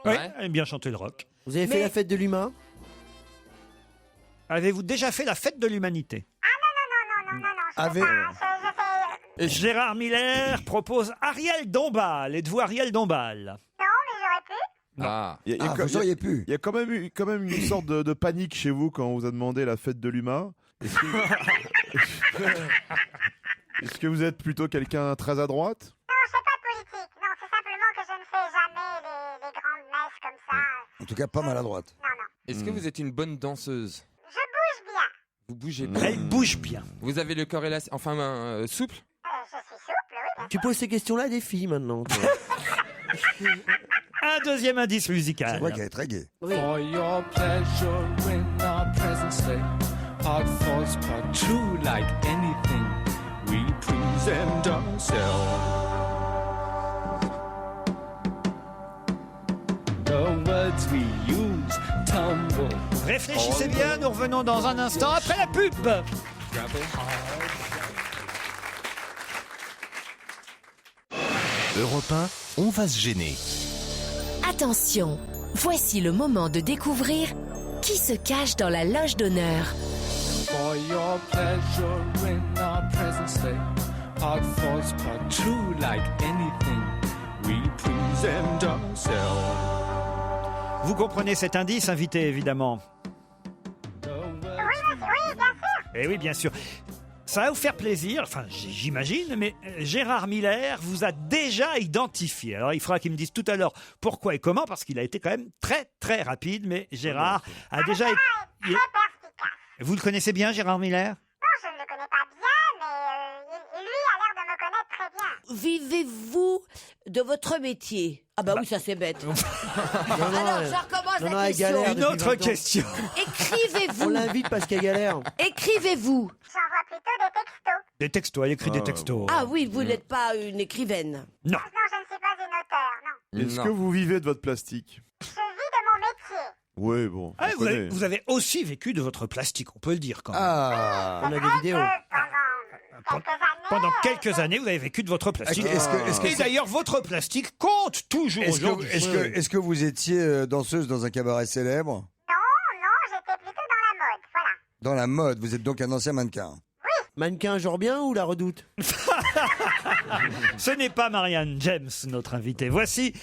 Oui, elle aime bien chanter le rock. Vous avez fait la fête de l'humain? Avez-vous déjà fait la fête de l'humanité? Non. Gérard Miller propose Ariel Dombal. Êtes-vous Ariel Dombal? Non, mais j'aurais pu. Ah. Vous auriez pu. Il y a quand même une sorte de panique chez vous quand on vous a demandé la fête de l'humain. Est-ce que vous êtes plutôt quelqu'un très à droite? Non, c'est pas politique. Non, c'est simplement que je ne fais jamais les grandes messes comme ça. En tout cas, pas maladroite. Non. Est-ce que vous êtes une bonne danseuse? Je bouge bien. Vous bougez bien. Elle bouge bien. Vous avez le corps élastique, souple? Je suis souple, oui. Tu poses ces questions-là à des filles maintenant. Un deuxième indice musical. C'est vrai qu'elle est très gaie. For your pleasure in our presence lay, our thoughts are true like anything. We present ourselves. Réfléchissez bien, nous revenons dans un instant après la pub. Europe 1, on va se gêner. Attention, voici le moment de découvrir qui se cache dans la loge d'honneur. For your pleasure in our present state, our thoughts but true like anything we present ourselves. Vous comprenez cet indice, invité, évidemment. Oui, bien sûr. Eh oui, bien sûr. Ça va vous faire plaisir, enfin j'imagine, mais Gérard Miller vous a déjà identifié. Alors il faudra qu'il me dise tout à l'heure pourquoi et comment, parce qu'il a été quand même très très rapide, mais Gérard a déjà... Vous le connaissez bien, Gérard Miller ? Non, je ne le connais pas bien, mais lui a l'air de me connaître très bien. Vivez-vous de votre métier? Ah bah oui, ça c'est bête. Alors, je recommence la question. Une autre question. Écrivez-vous. On l'invite parce qu'elle galère. J'envoie Écrivez-vous. plutôt des textos. Des textos, elle écrit des textos. Ah oui, vous n'êtes pas une écrivaine. Non. Non, je ne suis pas une auteure, non. Est-ce que vous vivez de votre plastique? Je vis de mon métier. Oui, bon. Ah, on connaît. vous avez aussi vécu de votre plastique, on peut le dire quand même. Ah, on a des vidéos. Pendant quelques années, vous avez vécu de votre plastique. Et d'ailleurs, votre plastique compte toujours aujourd'hui. Est-ce que vous étiez danseuse dans un cabaret célèbre? Non, j'étais plutôt dans la mode, voilà. Dans la mode, vous êtes donc un ancien mannequin. Mannequin genre bien ou la redoute? Ce n'est pas Marianne James, notre invitée. Voici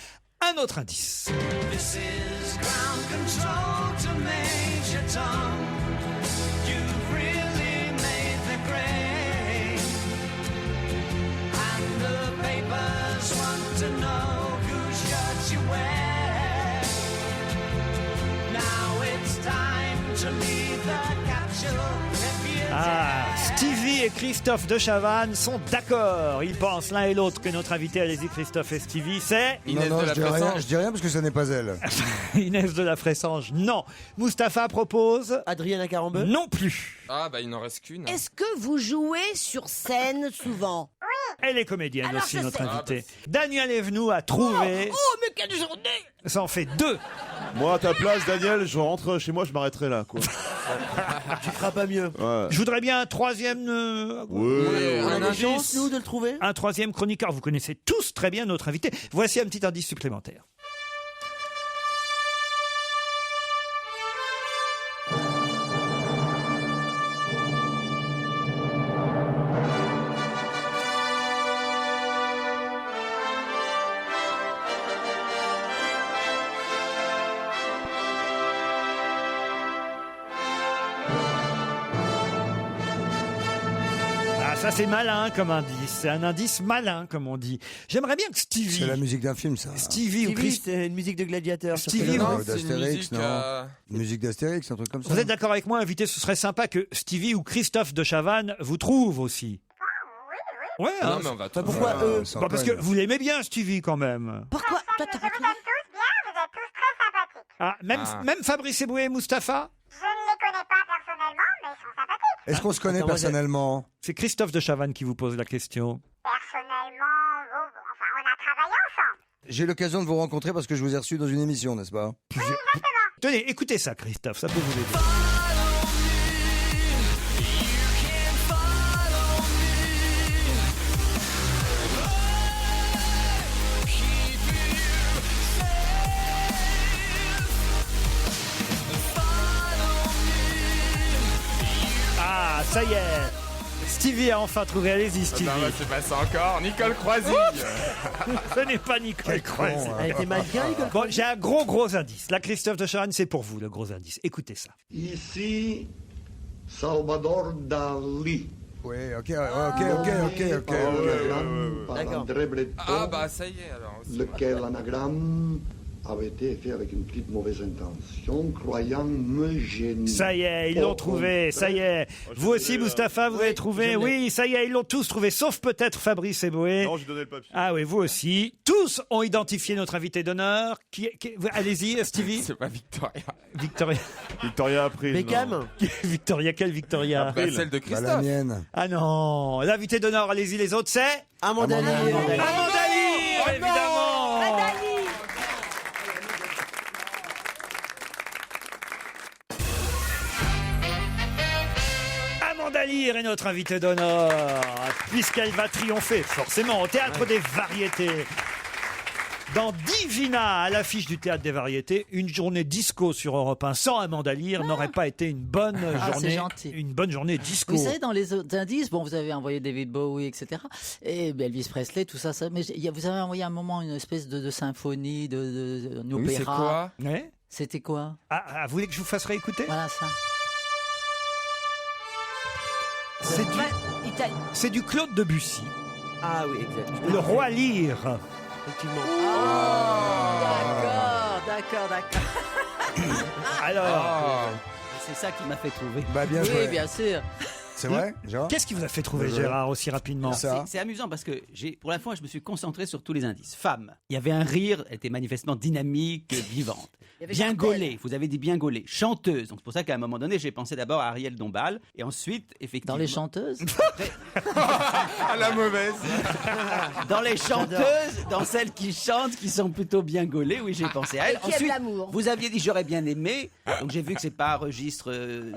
un autre indice. This is ground control to Major Tom. You've really made the grade. And the papers want to know whose shirt you wear. Now it's time to leave the capsule. Ah, Stevie et Christophe de Chavannes sont d'accord. Ils pensent l'un et l'autre que notre invité, allez-y Christophe et Stevie, c'est... Inès de la Fressange. Je dis rien parce que ce n'est pas elle. Inès de la Fressange, non. Mustapha propose... Adriana Carambeu? Non plus. Ah bah il n'en reste qu'une. Est-ce que vous jouez sur scène souvent? Elle est comédienne Alors, aussi, je notre sais. invitée. Daniel Evenou a trouvé... Oh, mais quelle journée! Ça en fait 2. Moi, à ta place, Daniel, je rentre chez moi, je m'arrêterai là, quoi. Tu feras pas mieux. Ouais. Je voudrais bien un troisième... On a des chances, nous, de le trouver? Un troisième chroniqueur. Vous connaissez tous très bien notre invité. Voici un petit indice supplémentaire. Ça, c'est malin comme indice. C'est un indice malin, comme on dit. J'aimerais bien que Stevie... C'est la musique d'un film, ça. Stevie ou Christ... c'est une musique de gladiateur. Stevie, Non, vous... c'est une musique... Une musique d'Astérix, un truc comme ça. Vous êtes d'accord avec moi, invité, ce serait sympa que Stevie ou Christophe de Chavannes vous trouvent aussi. Ouais, Non, hein, mais on va Bah, tout pourquoi faire. eux? bah, parce que vous l'aimez bien, Stevie, quand même. Pourquoi? Toi, t'as pas trouvé? Vous êtes tous bien, vous êtes tous très sympathiques. Ah, même Fabrice Eboué et Mustapha? Je ne les connais pas personnellement, mais ils sont sympathiques. Est-ce qu'on se connaît Attends, personnellement? C'est Christophe de Chavannes qui vous pose la question. Personnellement, enfin, on a travaillé ensemble. J'ai l'occasion de vous rencontrer parce que je vous ai reçu dans une émission, n'est-ce pas? Tenez, écoutez ça, Christophe, ça peut vous aider. Ah, ça y est, Stevie a enfin trouvé. Allez-y, Stevie. Ah bah, c'est pas ça encore. Nicole Croisy. Ce n'est pas Nicole Croisy. Elle était mannequin, Nicole? Bon, j'ai un gros indice. La Christophe de Chavannes, c'est pour vous, le gros indice. Écoutez ça. Ici, Salvador Dali. Oui, ok. Par André Breton, Ah bah ça y est alors. lequel anagramme avait été fait avec une petite mauvaise intention, croyant me gêner. Ça y est, ils l'ont trouvé, ça y est. Vous aussi, Mustapha, vous avez trouvé. Oui, ça y est, ils l'ont tous trouvé, sauf peut-être Fabrice Eboué. Non, j'ai donné le papier. Ah oui, vous aussi. Tous ont identifié notre invité d'honneur. Allez-y, Stevie. C'est pas Victoria. Victoria. Victoria April. Beckham? Victoria, quelle Victoria? Bah, celle de Bah, Christophe. la mienne. Ah non, l'invité d'honneur, allez-y, les autres, c'est Amanda Lear. Amanda Lear, évidemment. Amanda Lear est notre invitée d'honneur, puisqu'elle va triompher, forcément, au Théâtre des Variétés. Dans Divina, à l'affiche du Théâtre des Variétés, une journée disco sur Europe 1 sans Amanda Lear n'aurait pas été une bonne journée disco. Vous savez, dans les autres indices, bon, vous avez envoyé David Bowie, etc. Et Elvis Presley, tout ça, mais vous avez envoyé à un moment une espèce de symphonie, un opéra. C'est quoi? Ouais. C'était quoi? Vous voulez que je vous fasse réécouter? Voilà ça. C'est du Claude Debussy. Ah oui, exact. Le Roi Lear. Effectivement. D'accord. Alors, c'est ça qui m'a fait trouver. Bah bien Oui, joué. bien sûr. C'est vrai, Gérard? Qu'est-ce qui vous a fait trouver, Gérard, aussi rapidement? C'est amusant parce que pour la fois, je me suis concentré sur tous les indices. Femme, il y avait un rire, elle était manifestement dynamique, vivante. Bien gaulée, vous avez dit bien gaulée. Chanteuse, donc c'est pour ça qu'à un moment donné, j'ai pensé d'abord à Ariel Dombal, et ensuite, effectivement... Dans les chanteuses? À la mauvaise. Dans les chanteuses, dans celles qui chantent, qui sont plutôt bien gaulées, oui, j'ai pensé à elle. Qui aiment l'amour. Vous aviez dit j'aurais bien aimé, donc j'ai vu que c'est pas registre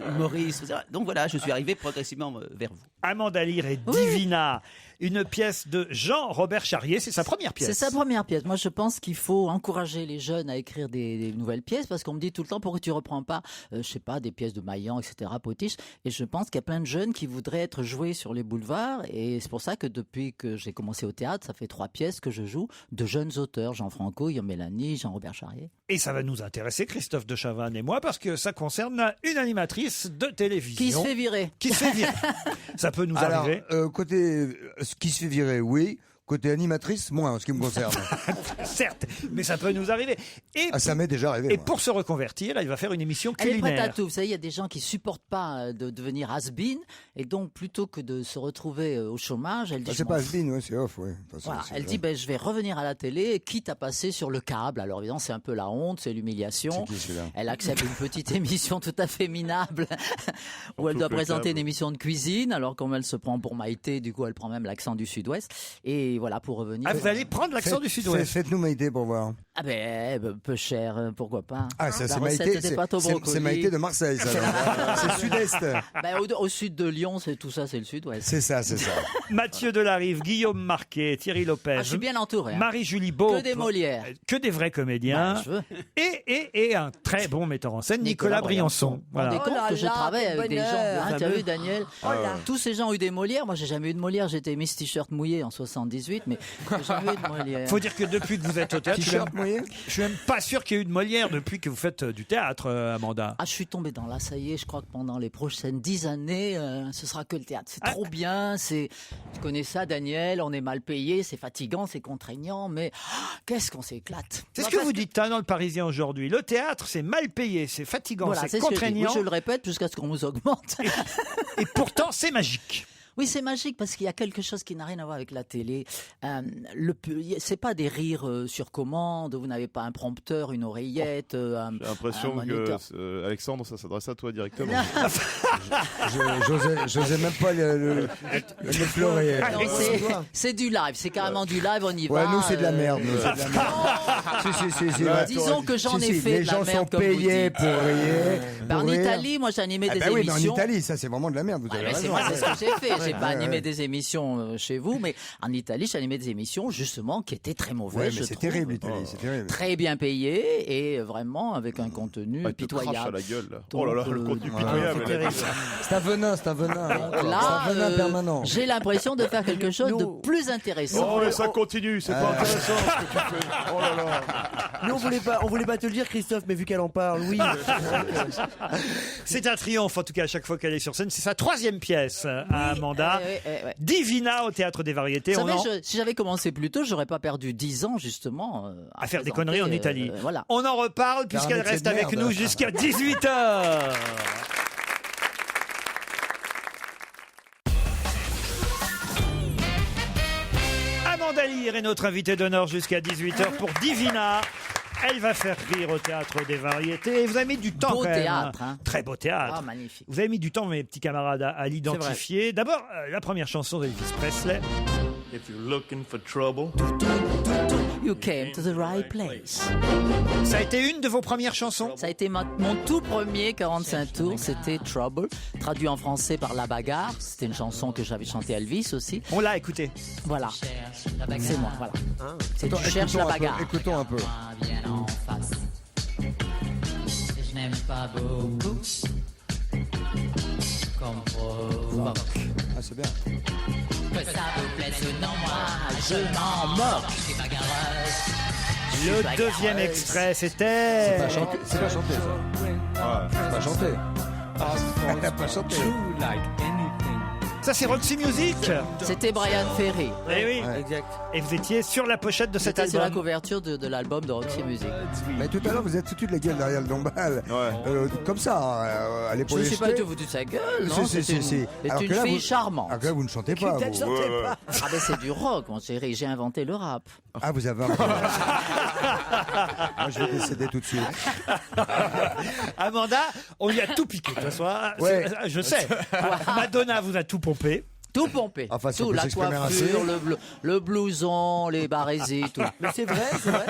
humoriste, etc. Donc voilà, je suis arrivé progressivement vers vous. Amanda Lear et Divina, une pièce de Jean-Robert Charrier, c'est sa première pièce. C'est sa première pièce. Moi, je pense qu'il faut encourager les jeunes à écrire des nouvelles pièces parce qu'on me dit tout le temps pourquoi tu reprends pas, je sais pas, des pièces de Maillan, etc., Potiche. Et je pense qu'il y a plein de jeunes qui voudraient être joués sur les boulevards. Et c'est pour ça que depuis que j'ai commencé au théâtre, ça fait 3 pièces que je joue de jeunes auteurs. Jean Franco, Guillaume Mélanie, Jean-Robert Charrier. Et ça va nous intéresser, Christophe de Chavannes et moi, parce que ça concerne une animatrice de télévision. Qui se fait virer. Qui se fait virer. Ça peut nous arriver. Côté qui se fait virer, oui. Côté animatrice, moins, en ce qui me concerne. Certes, mais ça peut nous arriver. Et ça m'est déjà arrivé. Et pour se reconvertir, là, il va faire une émission Elle est prête à culinaire. tout. Vous savez, il y a des gens qui supportent pas de devenir has-been. Et donc, plutôt que de se retrouver au chômage, elle dit... c'est pas has-been, ouais, c'est off, ouais. Voilà, elle dit je vais revenir à la télé, quitte à passer sur le câble. Alors évidemment, c'est un peu la honte, c'est l'humiliation. C'est qui, celui-là? Elle accepte une petite émission tout à fait minable où elle doit présenter une émission de cuisine. Alors comme elle se prend pour Maïté, du coup, elle prend même l'accent du Sud-Ouest. Et voilà, pour revenir. Vous allez prendre l'accent du Sud-Ouest. Faites-nous Maïté pour voir. Ah peu cher, pourquoi pas. Ah, ça, La c'est recette Maïté. des pâtes au brocoli. C'est Maïté de Marseille, ça. C'est Sud-Est. Au sud de Lyon, c'est tout ça, c'est le Sud-Ouest. C'est ça. Mathieu Delarive, Guillaume Marquet, Thierry Lopez. Je suis bien entouré. Marie-Julie Beaup. Que des Molières. Que des vrais comédiens. Et un très bon metteur en scène, Nicolas Briançon. Vous vous rendez compte que je travaille avec des gens. Tu as vu, Daniel? Tous ces gens ont eu des Molières. Moi, j'ai jamais eu de Molière. J'étais Miss T-shirt mouillé en 78, mais j'ai jamais eu de Molière. Faut dire que depuis que vous êtes au théâtre, T-shirt mouillé. Je suis même pas sûr qu'il y ait eu de Molière depuis que vous faites du théâtre, Amanda. Je suis tombé dans là, ça y est, je crois que pendant les prochaines 10 années, ce sera que le théâtre. C'est trop bien, tu connais ça, Daniel, on est mal payé, c'est fatigant, c'est contraignant, mais qu'est-ce qu'on s'éclate. C'est ce que vous dites dans le Parisien aujourd'hui. Le théâtre, c'est mal payé, c'est fatigant, voilà, c'est contraignant. Je le répète jusqu'à ce qu'on nous augmente. Et pourtant, c'est magique. Oui, c'est magique parce qu'il y a quelque chose qui n'a rien à voir avec la télé. C'est pas des rires sur commande. Vous n'avez pas un prompteur, une oreillette. J'ai l'impression que Alexandre, ça s'adresse à toi directement. J'osais même pas le pleurer. C'est du live. C'est carrément du live. On y va. Ouais, nous c'est de la merde. Disons que j'en ai fait les de la gens merde. sont payés pour rire. En Italie, moi j'ai animé des émissions. Oui, mais en Italie, ça c'est vraiment de la merde. Vous avez raison. C'est ce que j'ai fait. J'ai pas animé des émissions chez vous, mais en Italie, j'ai animé des émissions justement qui étaient très mauvaises. Ouais, mais c'est terrible l'Italie, c'est terrible. Très bien payées et vraiment avec un contenu pitoyable. À la gueule. Là. Oh là là, le contenu pitoyable. C'est un venin. Là, c'est un venin permanent. J'ai l'impression de faire quelque chose de plus intéressant. Oh mais ça continue, c'est pas intéressant ce que tu fais. Oh là là. Nous on voulait pas te le dire, Christophe, mais vu qu'elle en parle, oui. C'est un triomphe en tout cas à chaque fois qu'elle est sur scène. C'est sa 3e pièce à Amanda. Divina au Théâtre des Variétés. Vous savez, si j'avais commencé plus tôt, j'aurais pas perdu 10 ans justement à faire des conneries en Italie. Voilà. On en reparle puisqu'elle reste avec nous jusqu'à 18h. Amanda Lear est notre invitée d'honneur jusqu'à 18h pour Divina. Elle va faire rire au Théâtre des Variétés. Et vous avez mis du temps Beau quand même. théâtre, hein. Très beau théâtre. Ah, magnifique. Vous avez mis du temps, mes petits camarades, à l'identifier. D'abord, la première chanson d'Elvis Presley. If you're looking for trouble, You came to the right place. Ça a été une de vos premières chansons? Ça a été mon tout premier 45 tours, c'était Trouble, traduit en français par La Bagarre. C'était une chanson que j'avais chantée à Elvis aussi. On l'a écouté. Voilà. C'est moi, voilà. C'est Attends, Tu cherches la bagarre. Écoutons un peu. Viens en face. Je n'aime pas beaucoup. Comme provoque. Ah, c'est bien. Que ça vous plaise ou non, moi, je m'en moque. Je suis bagarreuse. Le deuxième extrait, c'était... C'est pas chanté, ça. Ouais, c'est pas chanté. Pas chanté. Ça, c'est Roxy Music. C'était Brian Ferry. Eh oui. Exact. Et vous étiez sur la pochette de cet C'était sur la album. couverture de l'album de Roxy Music. Mais tout à l'heure, vous êtes foutu de la gueule derrière le dombal. Comme ça, à Je l'épaule. ne suis pas du tout foutu de sa gueule, non? C'est une fille charmante. Alors que là, vous ne chantez pas. Ah ben c'est du rock, mon chéri. J'ai inventé le rap. Ah, vous avez un Moi, je vais décéder tout de suite. Amanda, on lui a tout piqué. De toute façon, Ouais. je sais. Madonna vous a tout pompé. Tout pompé. Enfin, si on tout, peut la s'exprimer ainsi. coiffure, le blouson, les barésies, tout. Mais c'est vrai, c'est vrai.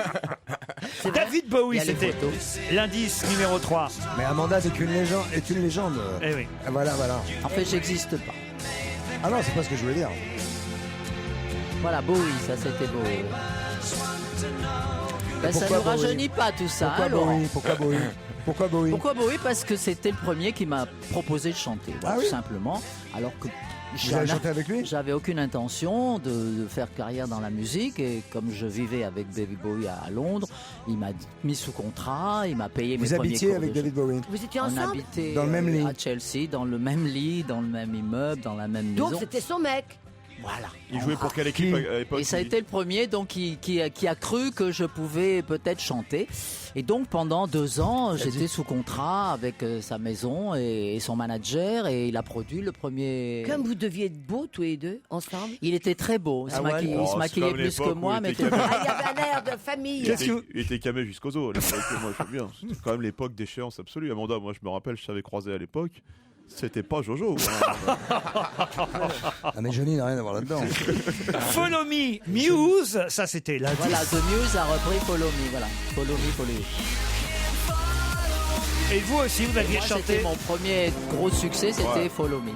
David Il Bowie, y a les c'était photos. l'indice numéro 3. Mais Amanda est une légende. Eh oui. Ah, voilà. En fait, j'existe pas. Ah non, c'est pas ce que je voulais dire. Voilà, Bowie, ça c'était Bowie. Ben, ça ne pourquoi nous Bowie rajeunit pas tout ça, Pourquoi hein, Laurent. Bowie Pourquoi Bowie Pourquoi Bowie Pourquoi Bowie? Parce que c'était le premier qui m'a proposé de chanter, voilà, Ah oui tout simplement. Alors que Vous avez chanté avec lui? J'avais aucune intention de faire carrière dans la musique et comme je vivais avec David Bowie à Londres, il m'a mis sous contrat, il m'a payé mes Vous premiers habitiez cours avec de David Bowie? Vous étiez On ensemble? habitait Dans le même lit. à Chelsea, dans le même lit, dans le même immeuble, dans la même maison. Donc c'était son mec. Voilà. Il jouait pour quelle équipe à l'époque? Et ça a été le premier donc qui a cru que je pouvais peut-être chanter. Et donc pendant 2 ans, j'étais sous contrat avec sa maison et son manager et il a produit le premier. Comme vous deviez être beaux tous les deux ensemble. Il était très beau. Il se maquillait, il se maquillait plus que moi, mais Ah, il y avait un air de famille. Il était camé jusqu'aux os. À l'époque, moi, je sais bien. C'était quand même l'époque d'échéance absolue. Amanda, moi, je me rappelle, je t'avais croisé à l'époque. C'était pas Jojo. Ah, mais Johnny n'a rien à voir là-dedans. Follow Me, Muse, ça c'était l'indice. Voilà, The Muse a repris Follow Me. Voilà, Follow Me. Et vous aussi, vous aviez Moi, chanté. c'était mon premier gros succès, c'était Ouais. Follow Me.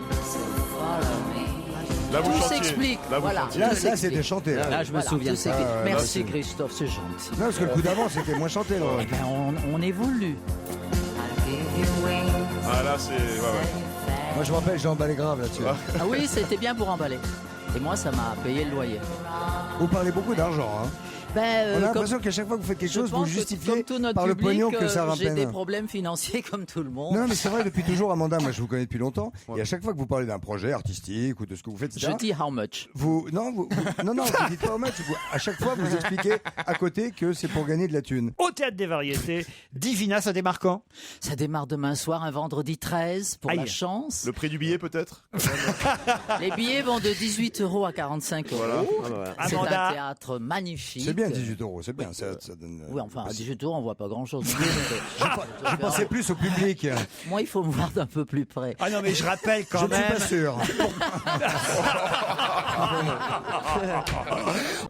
Là, vous Tout chantiez. s'explique. Là, vous Voilà. chantiez. Là, Tout ça, s'explique. c'était chanté. Là, je me souviens. tout s'explique. Ah, ouais, Merci là, Christophe, c'est gentil. Non, parce que le coup d'avant, c'était moins chanté. Là. Eh ben, on évolue. Ah, là, c'est. Ouais. Moi, je me rappelle, j'ai emballé grave là-dessus. Ah oui, c'était bien pour emballer. Et moi, ça m'a payé le loyer. Vous parlez beaucoup d'argent. Hein. Ben, On a l'impression qu'à chaque fois que vous faites quelque chose, vous le justifiez par le pognon que ça J'ai des ramène. problèmes financiers comme tout le monde. Non, mais c'est vrai, depuis toujours, Amanda, moi je vous connais depuis longtemps, et à chaque fois que vous parlez d'un projet artistique ou de ce que vous faites, etc., Je dis how much. non, vous dites pas how much. À chaque fois, vous expliquez à côté que c'est pour gagner de la thune. Au Théâtre des Variétés, Divina, ça démarre quand? Ça démarre demain soir, un vendredi 13, pour Aïe. la chance. Le prix du billet, peut-être? Les billets vont de 18 € à 45 €. Voilà. C'est Amanda. un théâtre magnifique. C'est bien 18 €, c'est bien, ça donne. Oui, enfin, à 18 €, on voit pas grand-chose. Je pensais plus au public. Moi, il faut me voir d'un peu plus près. Ah non, mais je rappelle quand Je ne suis même. pas sûr.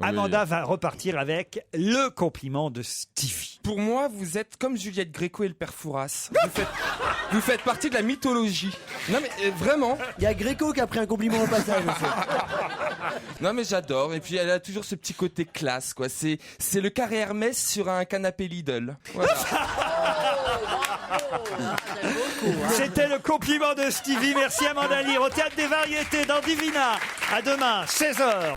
Amanda va repartir avec le compliment de Stevie. Pour moi, vous êtes comme Juliette Gréco et le père Fouras. Vous faites partie de la mythologie. Non mais vraiment. Il y a Gréco qui a pris un compliment au passage aussi. Non mais j'adore. Et puis elle a toujours ce petit côté classe, quoi. C'est le carré Hermès sur un canapé Lidl. Voilà. C'était le compliment de Stevie. Merci Amanda Lear au Théâtre des Variétés dans Divina. À demain, 16h.